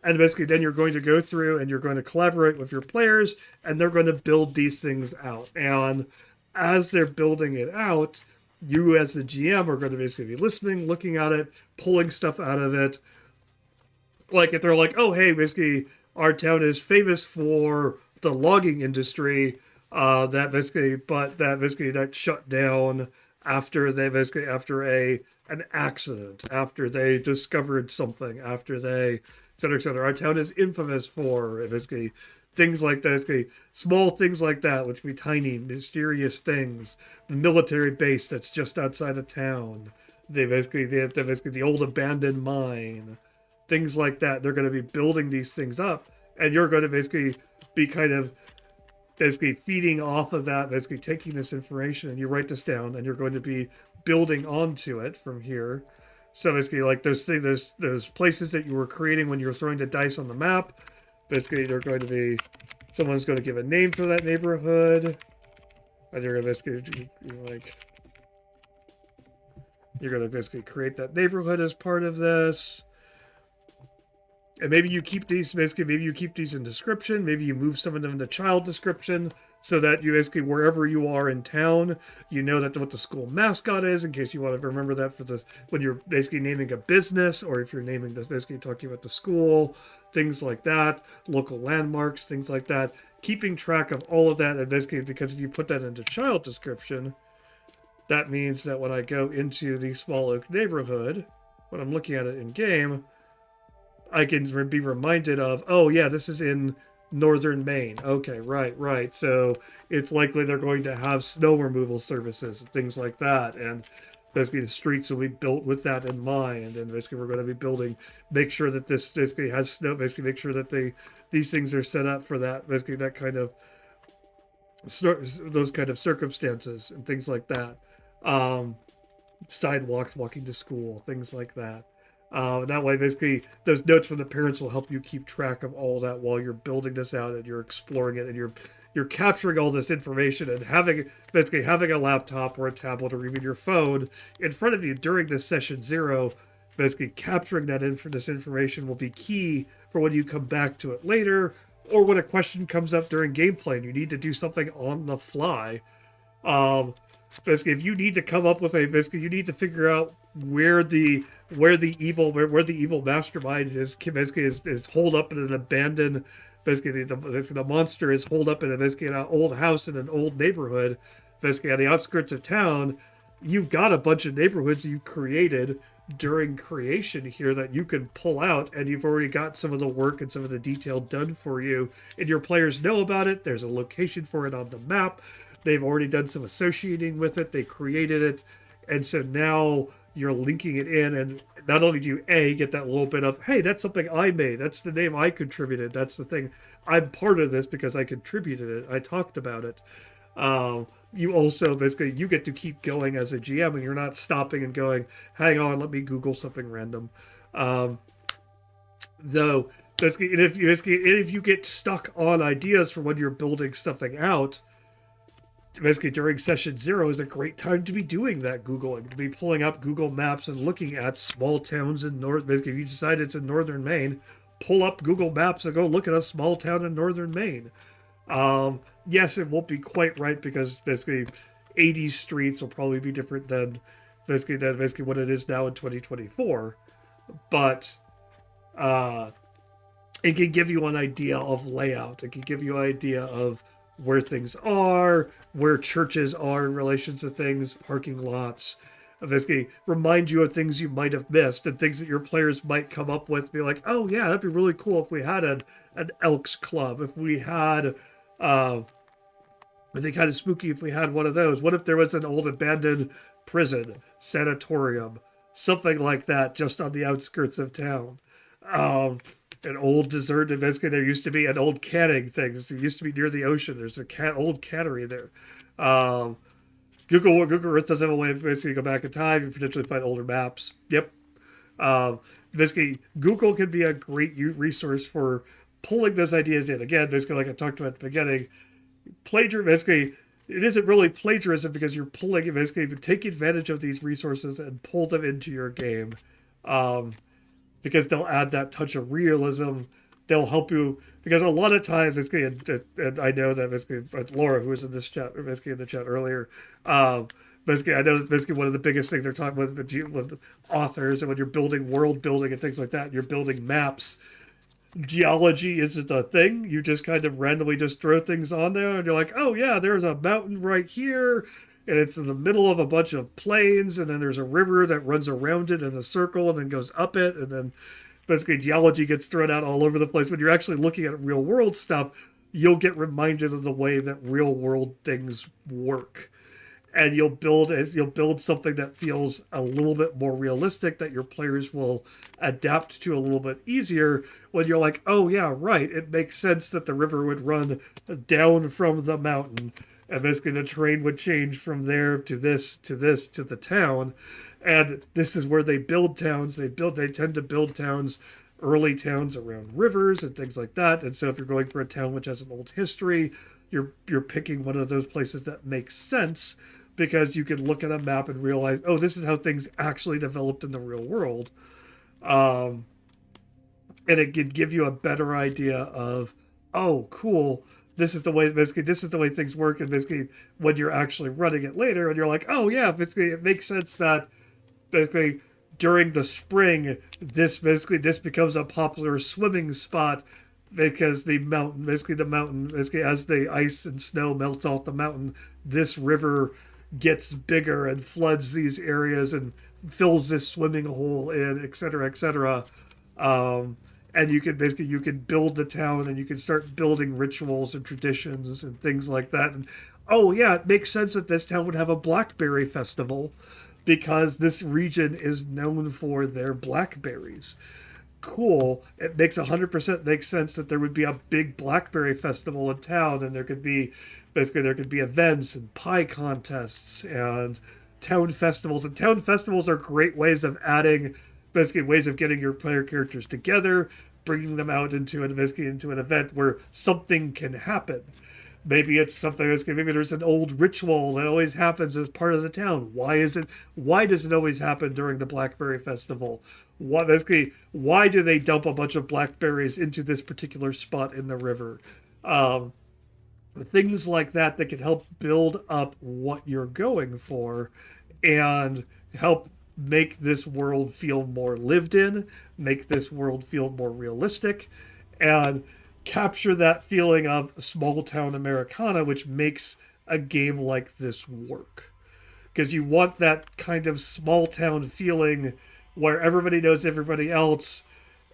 And basically, then you're going to go through and you're going to collaborate with your players, and they're going to build these things out. And as they're building it out, you as the GM are going to basically be listening, looking at it, pulling stuff out of it. Like if they're like, oh, hey, basically, our town is famous for the logging industry, that shut down after an accident, after they discovered something, after they, et cetera, et cetera. Our town is infamous for basically things like that, basically small things like that, which be tiny, mysterious things. The military base that's just outside of town. They have basically the old abandoned mine, things like that. They're going to be building these things up, and you're going to basically be kind of basically feeding off of that, basically taking this information, and you write this down, and you're going to be building onto it from here. So basically, like those things, those places that you were creating when you were throwing the dice on the map, basically they're going to be, someone's going to give a name for that neighborhood, and you're going to basically you're going to basically create that neighborhood as part of this. And maybe you keep these in description. Maybe you move some of them into child description so that you basically, wherever you are in town, you know that what the school mascot is, in case you want to remember that for this when you're basically naming a business, or if you're naming this, basically talking about the school, things like that, local landmarks, things like that. Keeping track of all of that, and basically, because if you put that into child description, that means that when I go into the Small Oak neighborhood, when I'm looking at it in game, I can be reminded of, oh yeah, this is in northern Maine. Okay, right. So it's likely they're going to have snow removal services and things like that. And basically the streets will be built with that in mind. And basically we're going to be make sure that this basically has snow, basically make sure that these things are set up for that, basically that kind of, those kind of circumstances and things like that. Sidewalks, walking to school, things like that. That way, basically, those notes from the parents will help you keep track of all that while you're building this out and you're exploring it, and you're capturing all this information, and having a laptop or a tablet or even your phone in front of you during this session 0. Basically, capturing this information will be key for when you come back to it later, or when a question comes up during gameplay and you need to do something on the fly. Basically, if you need to come up with you need to figure out where the evil mastermind is holed up in an abandoned, basically the monster is holed up in an old house in an old neighborhood, basically on the outskirts of town. You've got a bunch of neighborhoods you created during creation here that you can pull out, and you've already got some of the work and some of the detail done for you, and your players know about it. There's a location for it on the map. They've already done some associating with it. They created it. And so now you're linking it in. And not only do you, get that little bit of, hey, that's something I made. That's the name I contributed. That's the thing. I'm part of this because I contributed it. I talked about it. You also, basically, you get to keep going as a GM, and you're not stopping and going, hang on, let me Google something random. Though, basically, and if you get stuck on ideas for when you're building something out, basically during session 0 is a great time to be doing that Googling, to be pulling up Google Maps and looking at small towns in basically if you decide it's in northern Maine, pull up Google Maps and go look at a small town in northern Maine. Yes, it won't be quite right because basically 80s streets will probably be different than basically what it is now in 2024. But it can give you an idea of layout. It can give you an idea of where things are, where churches are in relation to things, parking lots. Basically, remind you of things you might have missed and things that your players might come up with. Be like, oh yeah, that'd be really cool if we had an Elks Club. If we had, it'd be kind of spooky if we had one of those. What if there was an old abandoned prison, sanatorium, something like that, just on the outskirts of town? An old deserted, basically there used to be an old canning thing. It used to be near the ocean. There's an old cannery there. Google Earth does have a way of basically go back in time and potentially find older maps. Yep. Basically, Google can be a great resource for pulling those ideas in. Again, basically like I talked about at the beginning, basically, it isn't really plagiarism because you're pulling, basically, take advantage of these resources and pull them into your game. because they'll add that touch of realism. They'll help you because a lot of times it's going and I know that basically Laura, who was in this chat, basically in the chat earlier, basically I know basically one of the biggest things they're talking about with authors and when you're building world building and things like that, you're building maps. Geology isn't a thing. You just kind of randomly just throw things on there and you're like, oh yeah, there's a mountain right here and it's in the middle of a bunch of plains and then there's a river that runs around it in a circle and then goes up it and then basically geology gets thrown out all over the place. When you're actually looking at real world stuff, you'll get reminded of the way that real world things work. And you'll build something that feels a little bit more realistic that your players will adapt to a little bit easier when you're like, oh yeah, right, it makes sense that the river would run down from the mountain and basically the terrain would change from there to this to this to the town. And this is where they build towns. They tend to build towns, early towns around rivers and things like that. And so if you're going for a town which has an old history, you're picking one of those places that makes sense because you can look at a map and realize, oh, this is how things actually developed in the real world. And it can give you a better idea of, oh, cool, this is the way things work. And basically when you're actually running it later and you're like, oh yeah, basically it makes sense that basically during the spring this becomes a popular swimming spot because the mountain basically as the ice and snow melts off the mountain, this river gets bigger and floods these areas and fills this swimming hole in, etc., etc. And you can build the town and you can start building rituals and traditions and things like that. And oh yeah, it makes sense that this town would have a blackberry festival because this region is known for their blackberries. Cool. It makes 100% make sense that there would be a big blackberry festival in town, and there could be events and pie contests and town festivals. And town festivals are great ways of adding, basically ways of getting your player characters together, bringing them out into an event where something can happen. Maybe it's something that's maybe there's an old ritual that always happens as part of the town. Why does it always happen during the Blackberry Festival? Why do they dump a bunch of blackberries into this particular spot in the river? Things like that can help build up what you're going for and help make this world feel more lived in, make this world feel more realistic, and capture that feeling of small town Americana, which makes a game like this work. Because you want that kind of small town feeling where everybody knows everybody else,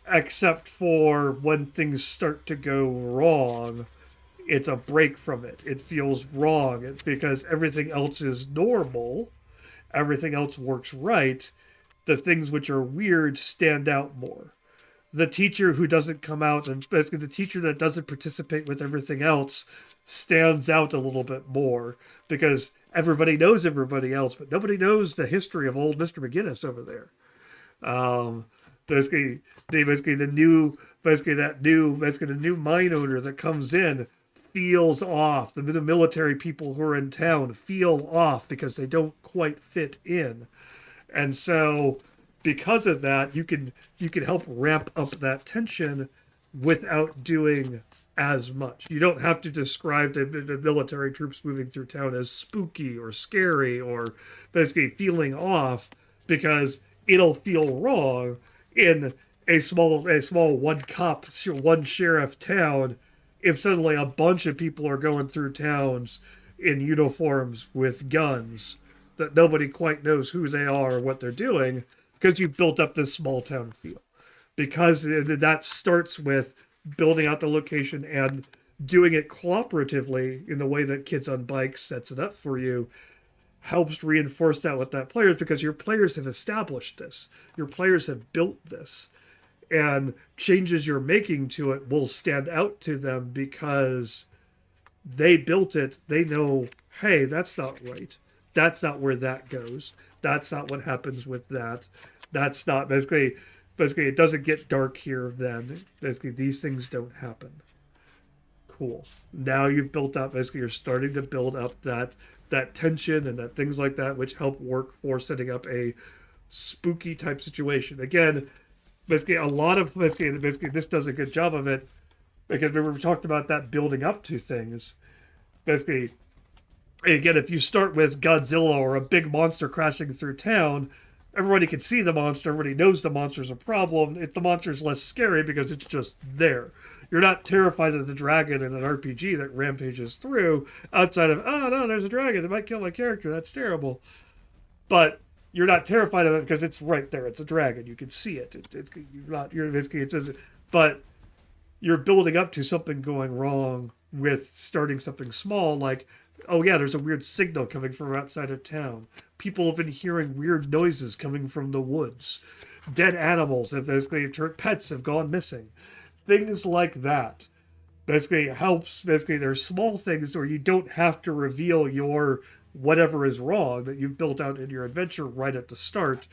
except for when things start to go wrong. It's a break from it. It feels wrong. It's because everything else is normal. Everything else works right. The things which are weird stand out more. The teacher who doesn't come out and basically the teacher that doesn't participate with everything else stands out a little bit more because everybody knows everybody else, but nobody knows the history of old Mr. McGinnis over there. The new mine owner that comes in feels off. The military people who are in town feel off because they don't quite fit in. And so because of that, you can help ramp up that tension without doing as much. You don't have to describe the military troops moving through town as spooky or scary or basically feeling off because it'll feel wrong in a small one sheriff town if suddenly a bunch of people are going through towns in uniforms with guns that nobody quite knows who they are or what they're doing because you've built up this small town feel. Because that starts with building out the location and doing it cooperatively in the way that Kids on Bikes sets it up for you helps reinforce that with that players because your players have established this. Your players have built this. And changes you're making to it will stand out to them because they built it. They know, hey, that's not right. That's not where that goes. That's not what happens with that. That's not basically it doesn't get dark here then. Basically, these things don't happen. Cool. Now you've built up, basically you're starting to build up that tension and that things like that, which help work for setting up a spooky type situation. Again, basically a lot of basically this does a good job of it, because we talked about that building up to things. Basically, again, if you start with Godzilla or a big monster crashing through town, everybody can see the monster. Everybody knows the monster's a problem. If the monster's less scary because it's just there. You're not terrified of the dragon in an RPG that rampages through outside of, oh no, there's a dragon. It might kill my character. That's terrible. But you're not terrified of it because it's right there. It's a dragon. You can see it. You're basically, it says, but you're building up to something going wrong with starting something small, like, oh yeah, there's a weird signal coming from outside of town. People have been hearing weird noises coming from the woods. Dead animals have basically turned, pets have gone missing. Things like that. Basically helps, basically there's small things where you don't have to reveal your whatever is wrong that you've built out in your adventure right at the start.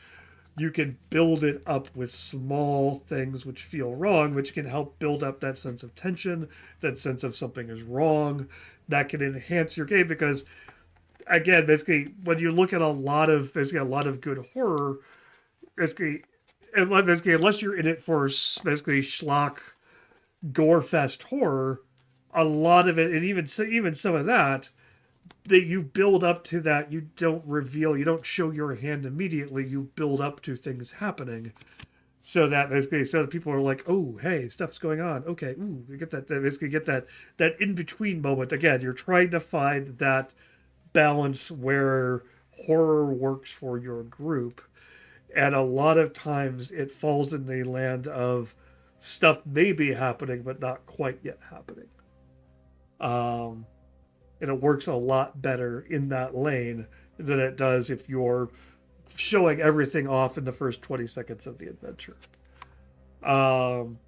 You can build it up with small things which feel wrong, which can help build up that sense of tension, that sense of something is wrong. That can enhance your game because, again, basically, when you look at a lot of good horror, basically, unless you're in it for basically schlock, gore fest horror, a lot of it, and even some of that, that you build up to that. You don't reveal, you don't show your hand immediately. You build up to things happening, so that basically, so that people are like, oh, hey, stuff's going on. Okay, ooh, you get that. Basically, get that in between moment. Again, you're trying to find that balance where horror works for your group, and a lot of times it falls in the land of stuff may be happening but not quite yet happening. Um, and it works a lot better in that lane than it does if you're showing everything off in the first 20 seconds of the adventure. Um,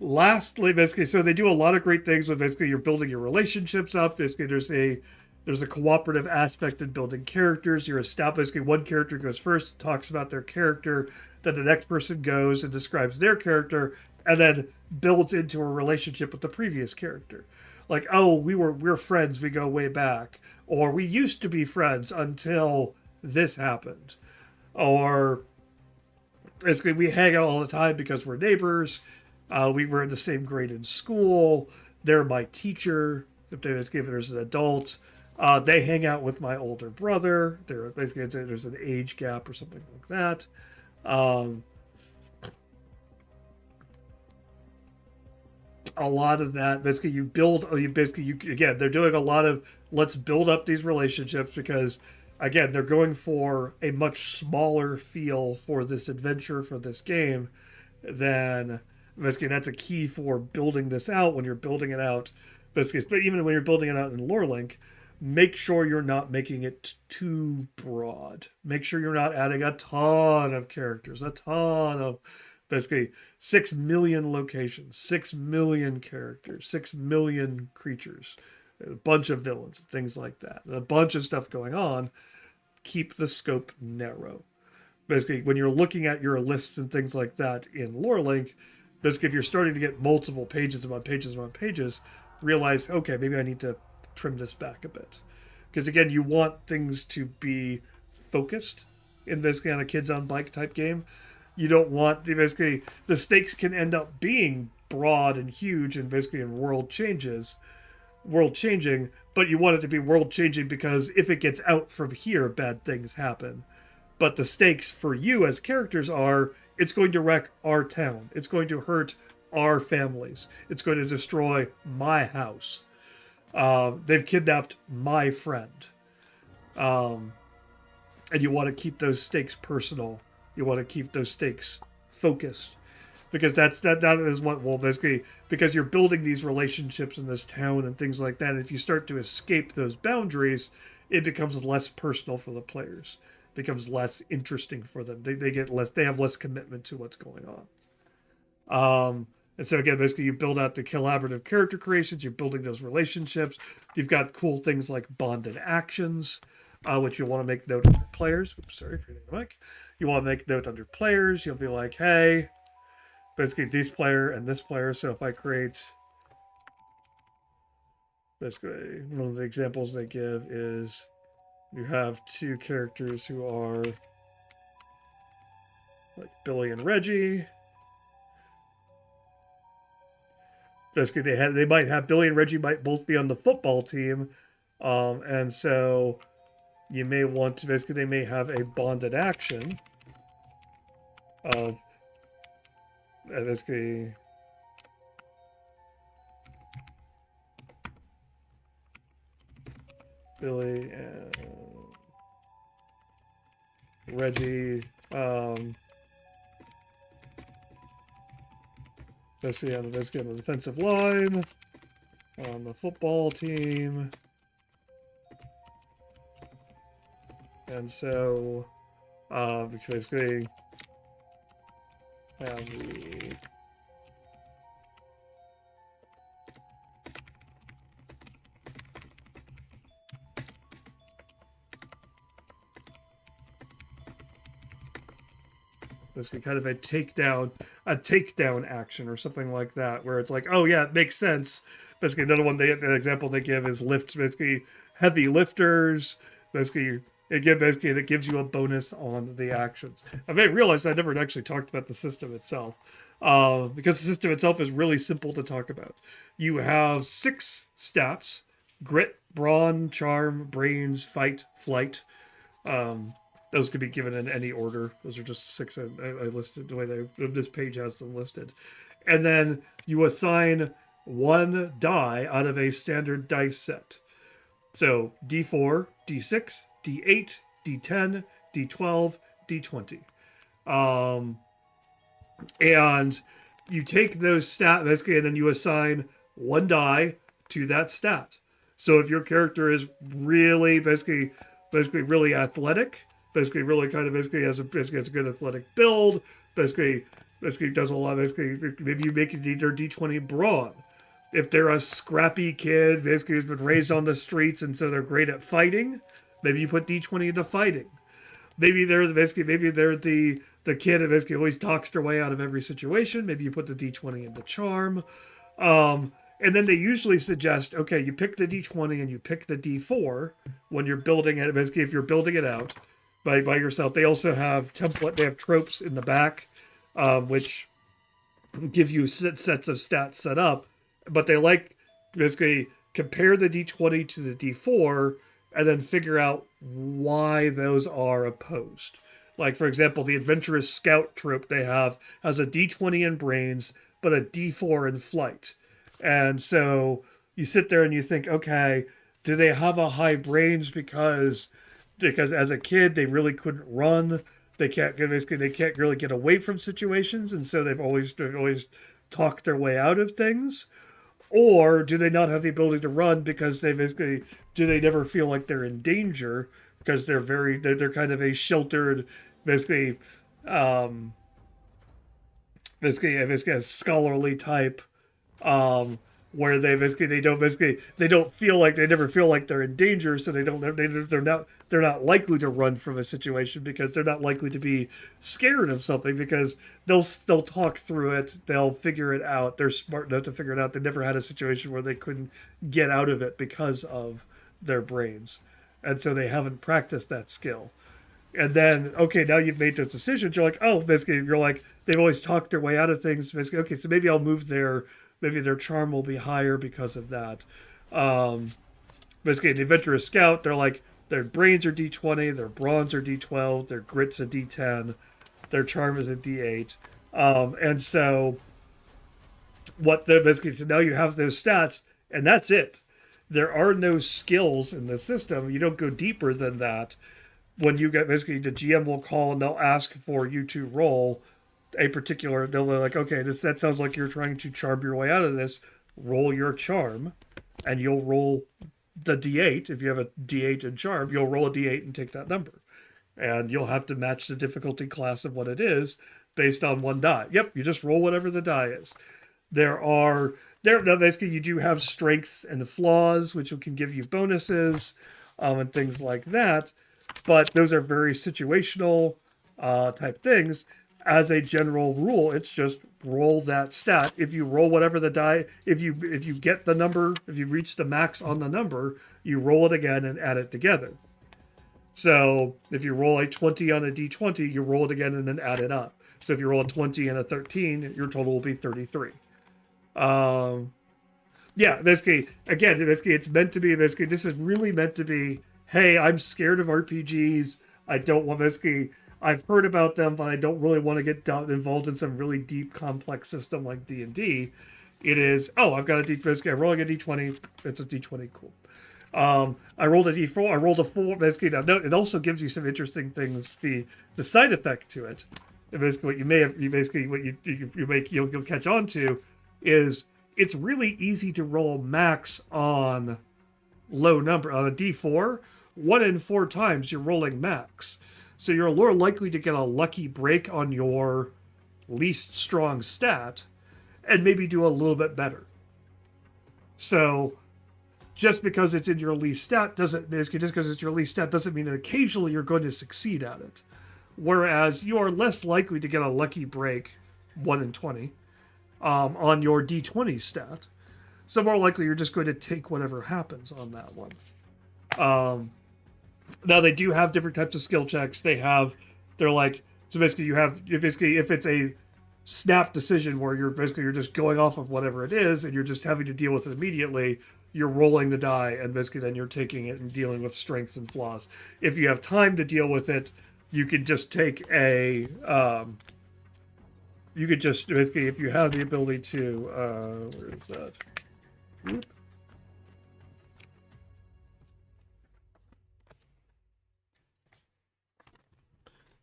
Lastly, basically, so they do a lot of great things with basically you're building your relationships up. Basically, there's a cooperative aspect in building characters. You're establishing one character goes first, talks about their character, then the next person goes and describes their character, and then builds into a relationship with the previous character. Like, oh, we're friends, we go way back, or we used to be friends until this happened, or basically we hang out all the time because we're neighbors. We were in the same grade in school. They're my teacher. If they was given as an adult, they hang out with my older brother. They're basically there's an age gap or something like that. A lot of that basically you build. You basically you again they're doing a lot of let's build up these relationships because again they're going for a much smaller feel for this adventure for this game than basically that's a key for building this out when you're building it out basically but even when you're building it out in lore link, make sure you're not making it too broad. Make sure you're not adding a ton of characters, a ton of basically 6 million locations, 6 million characters, 6 million creatures, a bunch of villains, things like that, a bunch of stuff going on. Keep the scope narrow. Basically, when you're looking at your lists and things like that in lore link, basically if you're starting to get multiple pages upon pages upon pages, realize, okay, maybe I need to trim this back a bit. Because again, you want things to be focused in basically on a kids on bike type game. You don't want basically the stakes can end up being broad and huge and basically in world changing, but you want it to be world changing because if it gets out from here, bad things happen. But the stakes for you as characters are it's going to wreck our town. It's going to hurt our families. It's going to destroy my house. They've kidnapped my friend. And you want to keep those stakes personal. You want to keep those stakes focused. Because that is what will basically, because you're building these relationships in this town and things like that. And if you start to escape those boundaries, it becomes less personal for the players. Becomes less interesting for them. They have less commitment to what's going on. And so again, basically you build out the collaborative character creations, you're building those relationships. You've got cool things like bonded actions, which you'll want to make note under players. Oops, sorry for hitting the mic. You want to make note under players. You'll be like, hey, basically this player and this player. So if I create, basically one of the examples they give is you have two characters who are like Billy and Reggie. Basically, they might have Billy and Reggie might both be on the football team, and so you may want to basically they may have a bonded action of basically Billy and Reggie. Basically on the defensive line, on the football team, and so basically have the basically kind of a takedown action or something like that, where it's like, oh yeah, it makes sense. Basically, another one the example they give is lift, basically heavy lifters. Basically, it gives you a bonus on the actions. I may realize I never actually talked about the system itself, because the system itself is really simple to talk about. You have 6 stats: grit, brawn, charm, brains, fight, flight. Those could be given in any order. Those are just 6 I listed the way this page has them listed. And then you assign 1 die out of a standard dice set. So D4, D6, D8, D10, D12, D20. And you take those stats basically, and then you assign 1 die to that stat. So if your character is really basically really athletic, basically really kind of has a good athletic build, basically does a lot, basically maybe you make it either D20 brawn. If they're a scrappy kid, basically who's been raised on the streets and so they're great at fighting, maybe you put D20 into fighting. Maybe they're the kid that basically always talks their way out of every situation. Maybe you put the D20 into charm. And then they usually suggest, okay, you pick the D20 and you pick the D4 when you're building it. Basically, if you're building it out by yourself. They also have they have tropes in the back, which give you sets of stats set up. But they like basically compare the D20 to the D4 and then figure out why those are opposed. Like, for example, the Adventurous Scout trope they have has a D20 in brains, but a D4 in flight. And so you sit there and you think, okay, do they have a high brains because as a kid they really couldn't run? They can't really get away from situations, and so they've always talked their way out of things. Or do they not have the ability to run because do they never feel like they're in danger because they're kind of a sheltered, basically a scholarly type, where they don't feel like they never feel like they're in danger, so they're not likely to run from a situation because they're not likely to be scared of something because they'll talk through it, they'll figure it out, they're smart enough to figure it out. They never had a situation where they couldn't get out of it because of their brains, and so they haven't practiced that skill. And then, okay, now you've made those decisions. You're like, oh, basically, you're like, they've always talked their way out of things. Basically, okay, so maybe I'll move maybe their charm will be higher because of that. Basically, the Adventurous Scout, they're like, their brains are D20, their brawns are D12, their grit's a D10, their charm is a D8. And so, so now you have those stats, and that's it. There are no skills in the system. You don't go deeper than that. When you get basically the GM will call and they'll ask for you to roll a particular, they'll be like, okay, that sounds like you're trying to charm your way out of this. Roll your charm, and you'll roll the D8. If you have a D8 in charm, you'll roll a D8 and take that number. And you'll have to match the difficulty class of what it is based on 1 die. Yep, you just roll whatever the die is. Now basically you do have strengths and flaws, which can give you bonuses, and things like that. But those are very situational type things. As a general rule, it's just roll that stat. If you roll whatever the die, if you get the number, if you reach the max on the number, you roll it again and add it together. So if you roll a 20 on a D20, you roll it again and then add it up. So if you roll a 20 and a 13, your total will be 33. Yeah, basically, again, basically, it's meant to be, basically, this is really meant to be, hey, I'm scared of RPGs. I don't want, basically, I've heard about them, but I don't really want to get involved in some really deep, complex system like D&D. It is, oh, I've got a D, basically, I'm rolling a D20. It's a D20, cool. I rolled a D4. I rolled a 4. Basically, now note, it also gives you some interesting things. The side effect to it, and basically what you may have, you'll catch on to, is it's really easy to roll max on low number on a D4. 1 in 4 times you're rolling max, so you're more likely to get a lucky break on your least strong stat, and maybe do a little bit better. So just because it's in your least stat doesn't basically just because it's your least stat doesn't mean that occasionally you're going to succeed at it. Whereas you are less likely to get a lucky break, 1 in 20, on your D20 stat. So more likely you're just going to take whatever happens on that one. Now they do have different types of skill checks. They're like, so basically if it's a snap decision where you're just going off of whatever it is and you're just having to deal with it immediately, you're rolling the die and basically then you're taking it and dealing with strengths and flaws. If you have time to deal with it, you can just take a you could just basically, if you have the ability to where is that? Whoop.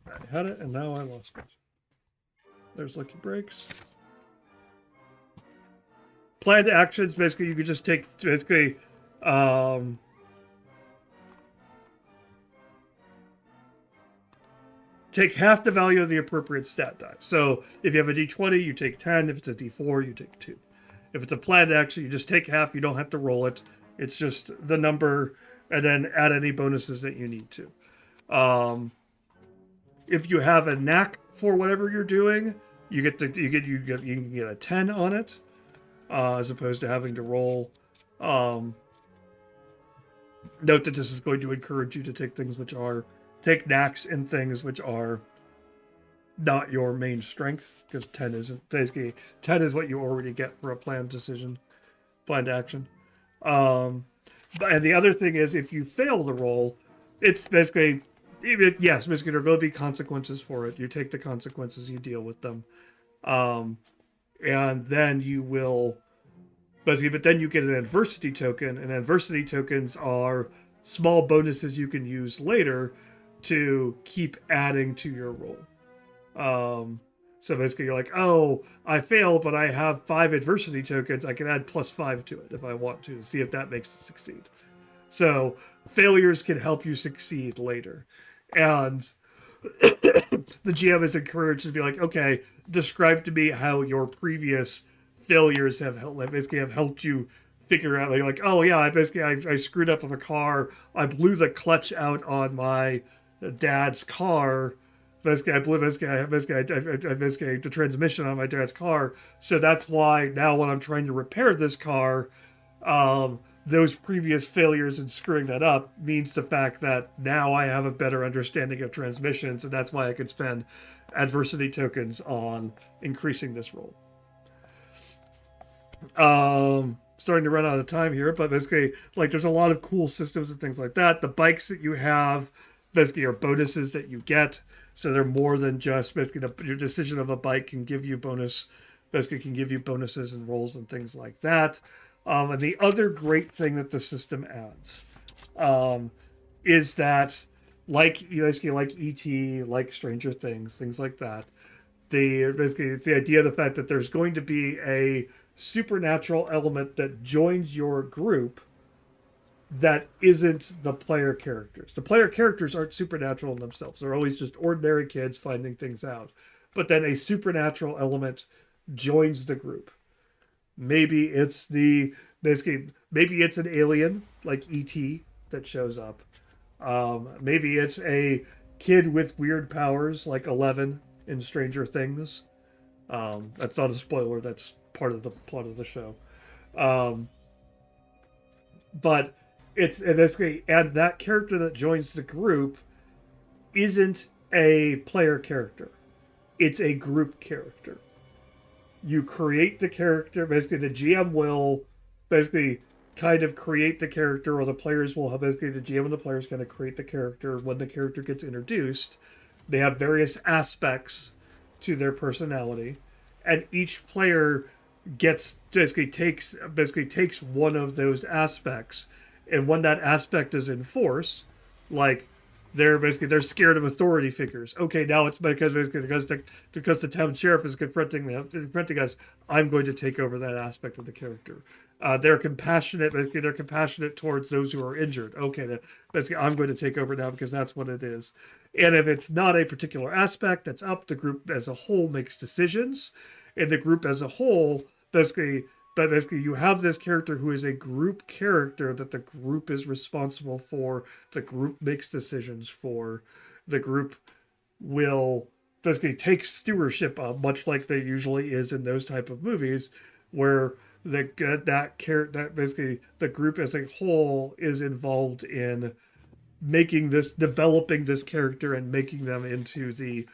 I had it and now I lost it. There's lucky breaks. Planned actions, basically, you could just take, basically, take half the value of the appropriate stat die. So if you have a D20, you take 10. If it's a D4, you take 2. If it's a planned action, you just take half. You don't have to roll it. It's just the number, and then add any bonuses that you need to. If you have a knack for whatever you're doing, you can get a 10 on it. As opposed to having to roll. Note that this is going to encourage you to take knacks in things which are not your main strength, because 10 isn't, basically 10 is what you already get for a planned action. And the other thing is, if you fail the roll, it's basically, yes, basically there are going to be consequences for it. You take the consequences, you deal with them. And then you will, basically, but then you get an adversity token, and adversity tokens are small bonuses you can use later to keep adding to your roll. So basically you're like, oh, I failed, but I have 5 adversity tokens. I can add +5 to it if I want to see if that makes it succeed. So failures can help you succeed later. And the GM is encouraged to be like, okay, describe to me how your previous failures have helped you figure out, like oh yeah, I screwed up with a car. I blew the clutch out on my dad's car. Basically, I blew the transmission on my dad's car. So that's why now when I'm trying to repair this car, those previous failures in screwing that up means the fact that now I have a better understanding of transmissions, and that's why I can spend adversity tokens on increasing this roll. Starting to run out of time here, but basically, like, there's a lot of cool systems and things like that. The bikes that you have basically are bonuses that you get, so they're more than just basically your decision of a bike can give you bonuses and rolls and things like that. And the other great thing that the system adds is that, like E.T., like Stranger Things, things like that, it's the idea of the fact that there's going to be a supernatural element that joins your group that isn't the player characters. The player characters aren't supernatural in themselves. They're always just ordinary kids finding things out. But then a supernatural element joins the group. Maybe it's an alien like E.T. that shows up. Maybe it's a kid with weird powers like 11 in Stranger Things. That's not a spoiler. That's part of the plot of the show. But it's basically, and that character that joins the group isn't a player character. it's a group character. You create the character. Basically, the GM will basically kind of create the character, or the players will have basically the GM and the players kind of create the character. When the character gets introduced, they have various aspects to their personality, and each player gets basically takes one of those aspects, and when that aspect is in force, like they're scared of authority figures. Okay, now it's because the town sheriff is confronting us. I'm going to take over that aspect of the character. They're compassionate. They're compassionate towards those who are injured. Okay, basically I'm going to take over now because that's what it is. And if it's not a particular aspect that's up, the group as a whole makes decisions, and the group as a whole basically you have this character who is a group character that the group is responsible for, the group makes decisions for, the group will basically take stewardship of, much like there usually is in those type of movies, where that basically the group as a whole is involved in developing this character and making them into the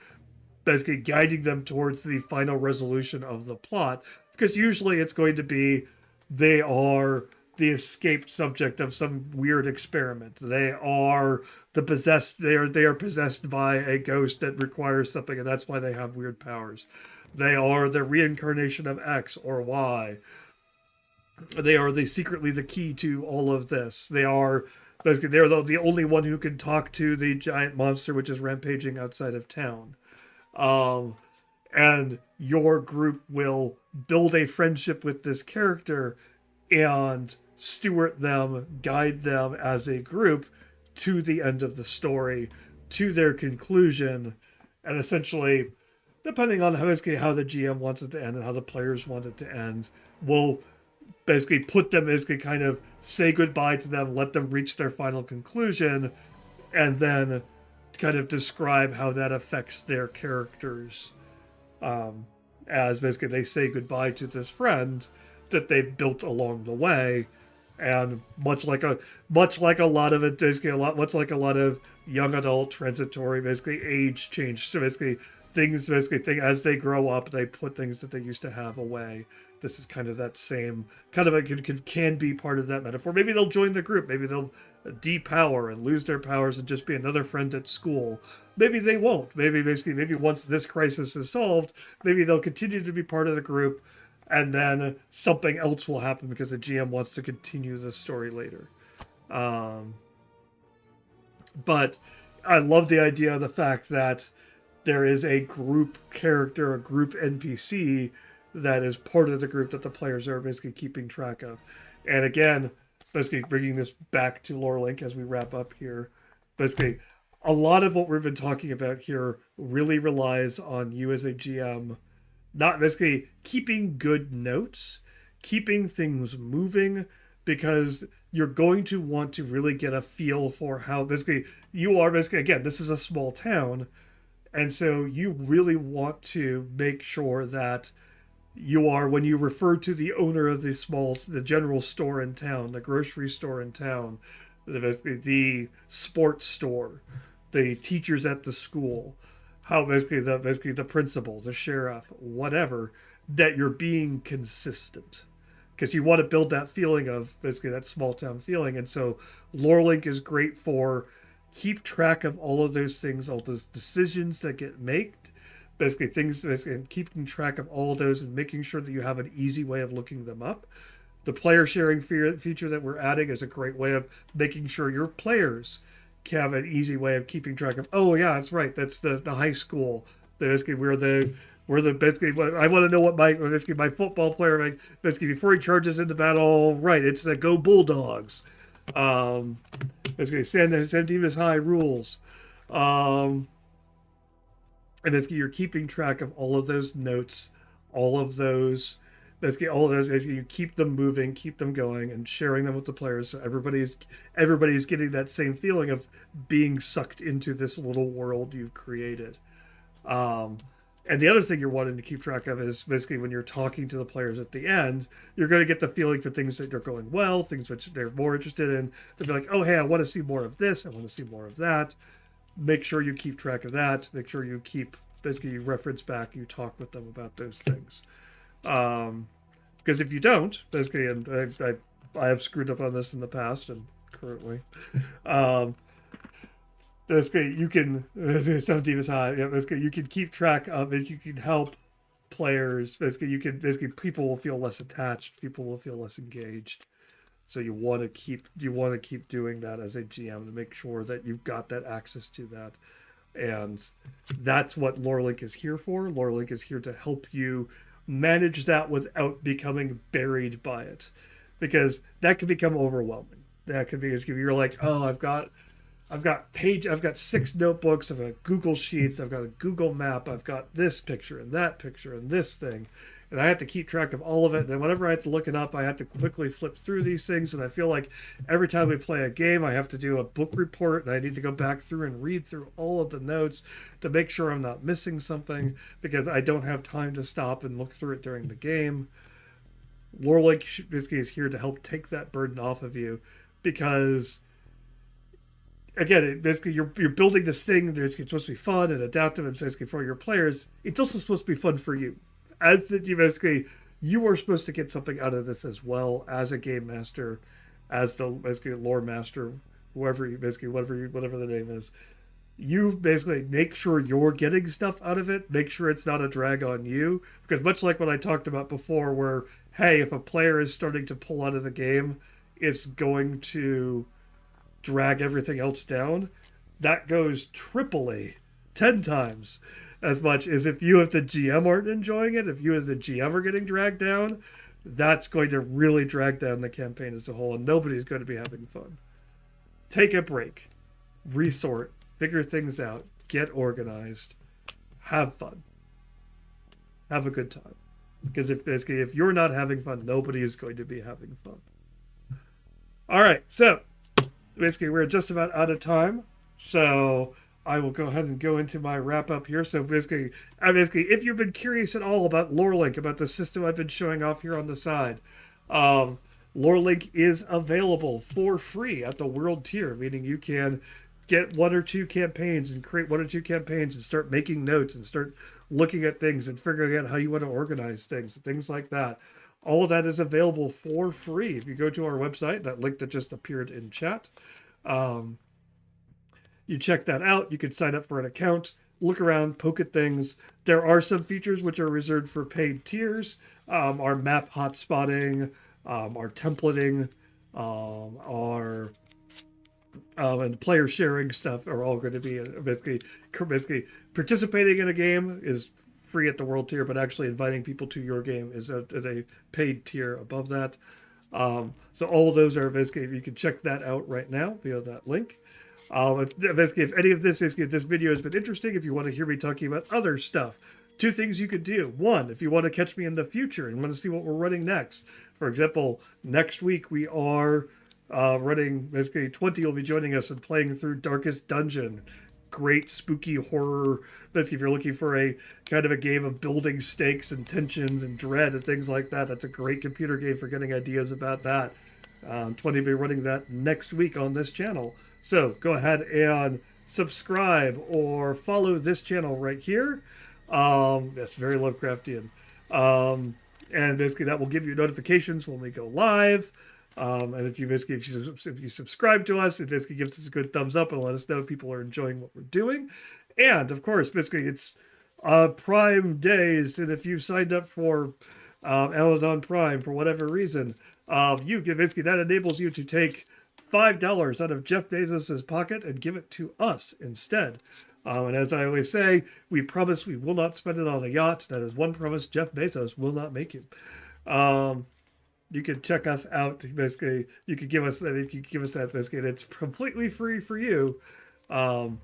basically guiding them towards the final resolution of the plot, because usually it's going to be they are the escaped subject of some weird experiment. They are they are possessed by a ghost that requires something, and that's why they have weird powers. They are the reincarnation of X or Y. They are secretly the key to all of this. They're the only one who can talk to the giant monster which is rampaging outside of town. Um, and your group will build a friendship with this character and steward them, guide them as a group to the end of the story, to their conclusion, and essentially, depending on how the GM wants it to end and how the players want it to end, will basically put them basically kind of say goodbye to them, let them reach their final conclusion, and then kind of describe how that affects their characters, as basically they say goodbye to this friend that they've built along the way. And much like a lot of it, basically much like a lot of young adult transitory basically age change. So basically as they grow up, they put things that they used to have away. This is kind of that same kind of can be part of that metaphor. Maybe they'll join the group. Maybe they'll depower and lose their powers and just be another friend at school. Maybe they won't. Maybe once this crisis is solved, maybe they'll continue to be part of the group, and then something else will happen because the GM wants to continue the story later. But I love the idea of the fact that there is a group character, a group NPC that is part of the group that the players are basically keeping track of. And again, basically bringing this back to Lore Link as we wrap up here, basically a lot of what we've been talking about here really relies on you as a GM, not basically keeping good notes, keeping things moving, because you're going to want to really get a feel for how basically again, this is a small town, and so you really want to make sure that you are, when you refer to the owner of the general store in town, the grocery store in town, the sports store, the teachers at the school, how basically the principal, the sheriff, whatever, that you're being consistent, because you want to build that feeling of basically that small town feeling. And so Lore Link is great for keep track of all of those things, all those decisions that get made, basically things, and keeping track of all of those and making sure that you have an easy way of looking them up. The player sharing feature that we're adding is a great way of making sure your players have an easy way of keeping track of, oh yeah, that's right, that's the high school. Basically, we're the basically, I want to know what my football player, basically before he charges into battle, right, it's the Go Bulldogs. Basically, San Dimas High rules. And basically you're keeping track of all of those notes, all of those, basically all of those, basically you keep them moving, keep them going, and sharing them with the players, so everybody's getting that same feeling of being sucked into this little world you've created. And the other thing you're wanting to keep track of is basically when you're talking to the players at the end, you're going to get the feeling for things that are going well, things which they're more interested in. They'll be like, oh, hey, I want to see more of this. I want to see more of that. Make sure you keep track of that. Make sure you keep basically you reference back, you talk with them about those things. Because if you don't, basically, and I have screwed up on this in the past and currently, um, basically you can some team is high. Yeah, basically you can keep track of it. You can help players. Basically, people will feel less attached. People will feel less engaged. So you want to keep doing that as a GM to make sure that you've got that access to that. And that's what LoreLink is here for. LoreLink is here to help you manage that without becoming buried by it, because that can become overwhelming. That could be, you're like, oh, I've got 6 notebooks, I've got Google Sheets, I've got a Google Map, I've got this picture and that picture and this thing, and I have to keep track of all of it. And then whenever I have to look it up, I have to quickly flip through these things, and I feel like every time we play a game, I have to do a book report, and I need to go back through and read through all of the notes to make sure I'm not missing something, because I don't have time to stop and look through it during the game. LoreLink basically is here to help take that burden off of you, because again, basically you're building this thing. It's supposed to be fun and adaptive, and basically for your players, it's also supposed to be fun for you. As the basically, you are supposed to get something out of this as well, as a game master, as the basically lore master, whatever the name is. You basically make sure you're getting stuff out of it. Make sure it's not a drag on you, because much like what I talked about before, where hey, if a player is starting to pull out of the game, it's going to drag everything else down. That goes triply, 10 times as much as if you as the GM aren't enjoying it. If you as the GM are getting dragged down, that's going to really drag down the campaign as a whole, and nobody's going to be having fun. Take a break, resort, figure things out, get organized, have fun, have a good time. Because if you're not having fun, nobody is going to be having fun. All right, so basically we're just about out of time, so I will go ahead and go into my wrap up here. So basically, if you've been curious at all about LoreLink, about the system I've been showing off here on the side, LoreLink is available for free at the world tier, meaning you can get 1 or 2 campaigns and create 1 or 2 campaigns and start making notes and start looking at things and figuring out how you want to organize things, things like that. All of that is available for free if you go to our website, that link that just appeared in chat. You check that out. You can sign up for an account, look around, poke at things. There are some features which are reserved for paid tiers. Our map hotspotting, our templating, our and player sharing stuff are all going to be basically participating in a game is free at the world tier, but actually inviting people to your game is at a paid tier above that. So all of those are basically, you can check that out right now via that link. If any of this video has been interesting, if you want to hear me talking about other stuff, 2 things you could do. 1, if you want to catch me in the future and want to see what we're running next. For example, next week we are running, basically 20 will be joining us and playing through Darkest Dungeon. Great spooky horror. Basically, if you're looking for a kind of a game of building stakes and tensions and dread and things like that, that's a great computer game for getting ideas about that. 20 will be running that next week on this channel. So go ahead and subscribe or follow this channel right here. That's very Lovecraftian. And basically that will give you notifications when we go live. And if you subscribe to us, it basically gives us a good thumbs up and let us know people are enjoying what we're doing. And of course, basically it's Prime days, and if you signed up for Amazon Prime for whatever reason, you can basically, that enables you to take $5 out of Jeff Bezos's pocket and give it to us instead. And as I always say, we promise we will not spend it on a yacht. That is one promise Jeff Bezos will not make you. You can check us out. Basically, you can give us that basically, and it's completely free for you. And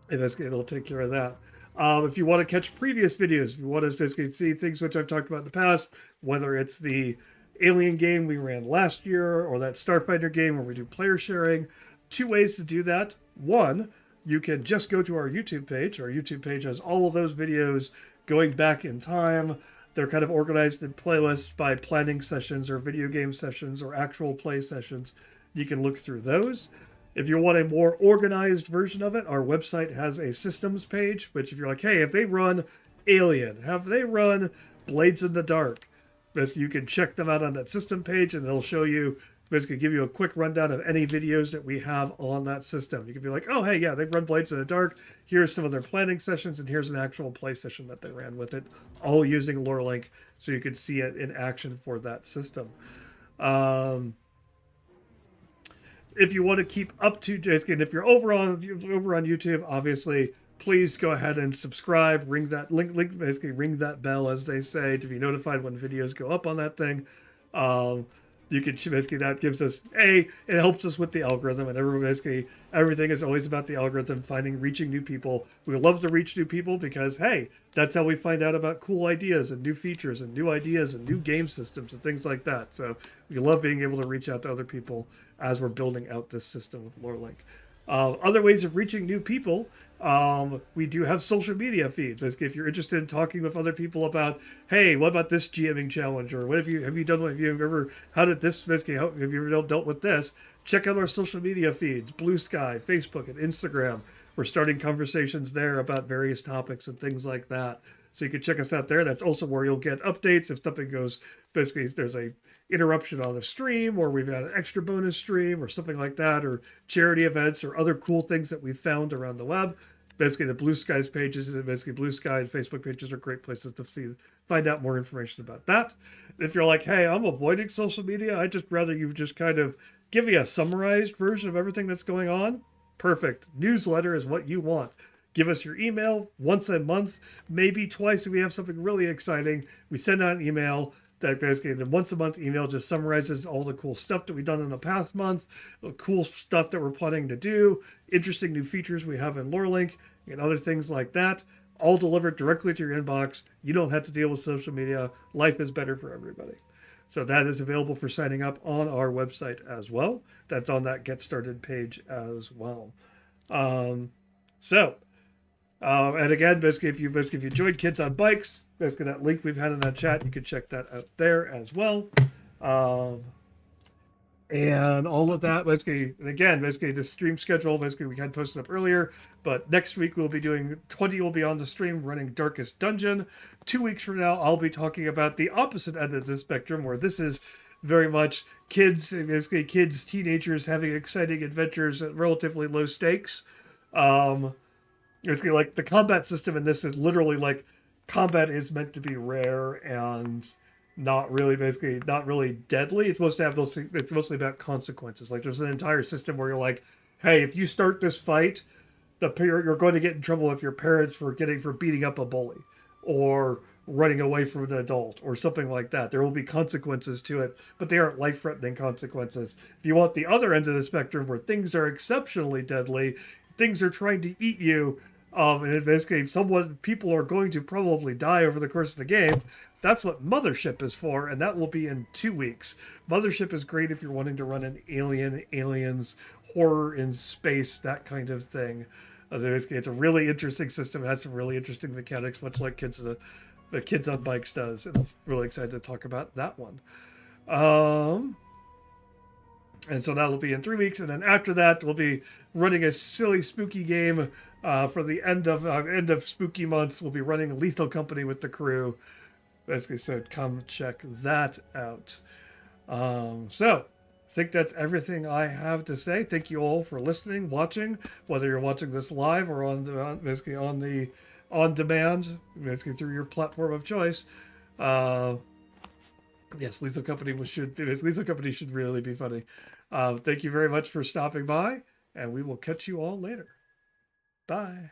basically, it'll take care of that. If you want to catch previous videos, if you want to basically see things which I've talked about in the past, whether it's the Alien game we ran last year or that Starfighter game where we do player sharing, 2 ways to do that. 1, you can just go to our YouTube page. Our YouTube page has all of those videos going back in time. They're kind of organized in playlists by planning sessions or video game sessions or actual play sessions. You can look through those. If you want a more organized version of it, our website has a systems page, which if you're like, hey, if they run Alien, have they run Blades in the Dark, basically you can check them out on that system page and they'll show you, basically give you a quick rundown of any videos that we have on that system. You can be like, oh, hey, yeah, they've run Blades in the Dark. Here's some of their planning sessions and here's an actual play session that they ran with it, all using LoreLink so you can see it in action for that system. If you want to keep up to, and if you're over on YouTube, obviously, please go ahead and subscribe. Ring that link, basically ring that bell, as they say, to be notified when videos go up on that thing. You can basically, that gives us it helps us with the algorithm, and everything is always about the algorithm, reaching new people. We love to reach new people because hey, that's how we find out about cool ideas and new features and new ideas and new game systems and things like that. So we love being able to reach out to other people as we're building out this system with LoreLink. Other ways of reaching new people, we do have social media feeds. If you're interested in talking with other people about, hey, what about this GMing challenge, or what have you done? Have you ever, how did this, have you ever dealt with this? Check out our social media feeds: Blue Sky, Facebook, and Instagram. We're starting conversations there about various topics and things like that. So you can check us out there. That's also where you'll get updates if something goes, basically there's a interruption on a stream, or we've got an extra bonus stream or something like that, or charity events or other cool things that we've found around the web. Basically the Blue Skies pages and basically Blue Sky and Facebook pages are great places to find out more information about that. If you're like, hey, I'm avoiding social media, I'd just rather you just kind of give me a summarized version of everything that's going on, perfect. Newsletter is what you want. Give us your email once a month, maybe twice if we have something really exciting. We send out an email that basically the once a month email just summarizes all the cool stuff that we've done in the past month, the cool stuff that we're planning to do, interesting new features we have in LoreLink, and other things like that, all delivered directly to your inbox. You don't have to deal with social media. Life is better for everybody. So that is available for signing up on our website as well. That's on that Get Started page as well. And again, basically, if you joined Kids on Bikes, basically that link we've had in that chat, you can check that out there as well. And all of that, basically, and again, basically the stream schedule, basically we had posted up earlier, but next week we'll be doing 20 will be on the stream running Darkest Dungeon. 2 weeks from now, I'll be talking about the opposite end of the spectrum, where this is very much kids, basically kids, teenagers having exciting adventures at relatively low stakes. Basically, like the combat system in this is literally like combat is meant to be rare and not really deadly. It's supposed to have it's mostly about consequences. Like there's an entire system where you're like, hey, if you start this fight, you're going to get in trouble with your parents for beating up a bully, or running away from an adult, or something like that. There will be consequences to it, but they aren't life-threatening consequences. If you want the other end of the spectrum, where things are exceptionally deadly, things are trying to eat you, and basically people are going to probably die over the course of the game. That's what Mothership is for, and that will be in 2 weeks. Mothership is great if you're wanting to run an aliens, horror in space, that kind of thing. It's a really interesting system. It has some really interesting mechanics, much like the Kids on Bikes does. And I'm really excited to talk about that one. And so that'll be in 3 weeks, and then after that, we'll be running a silly spooky game for the end of spooky months. We'll be running Lethal Company with the crew. Basically, so come check that out. So I think that's everything I have to say. Thank you all for listening, watching, whether you're watching this live or on demand, basically through your platform of choice. Yes, Lethal Company should really be funny. Thank you very much for stopping by, and we will catch you all later. Bye.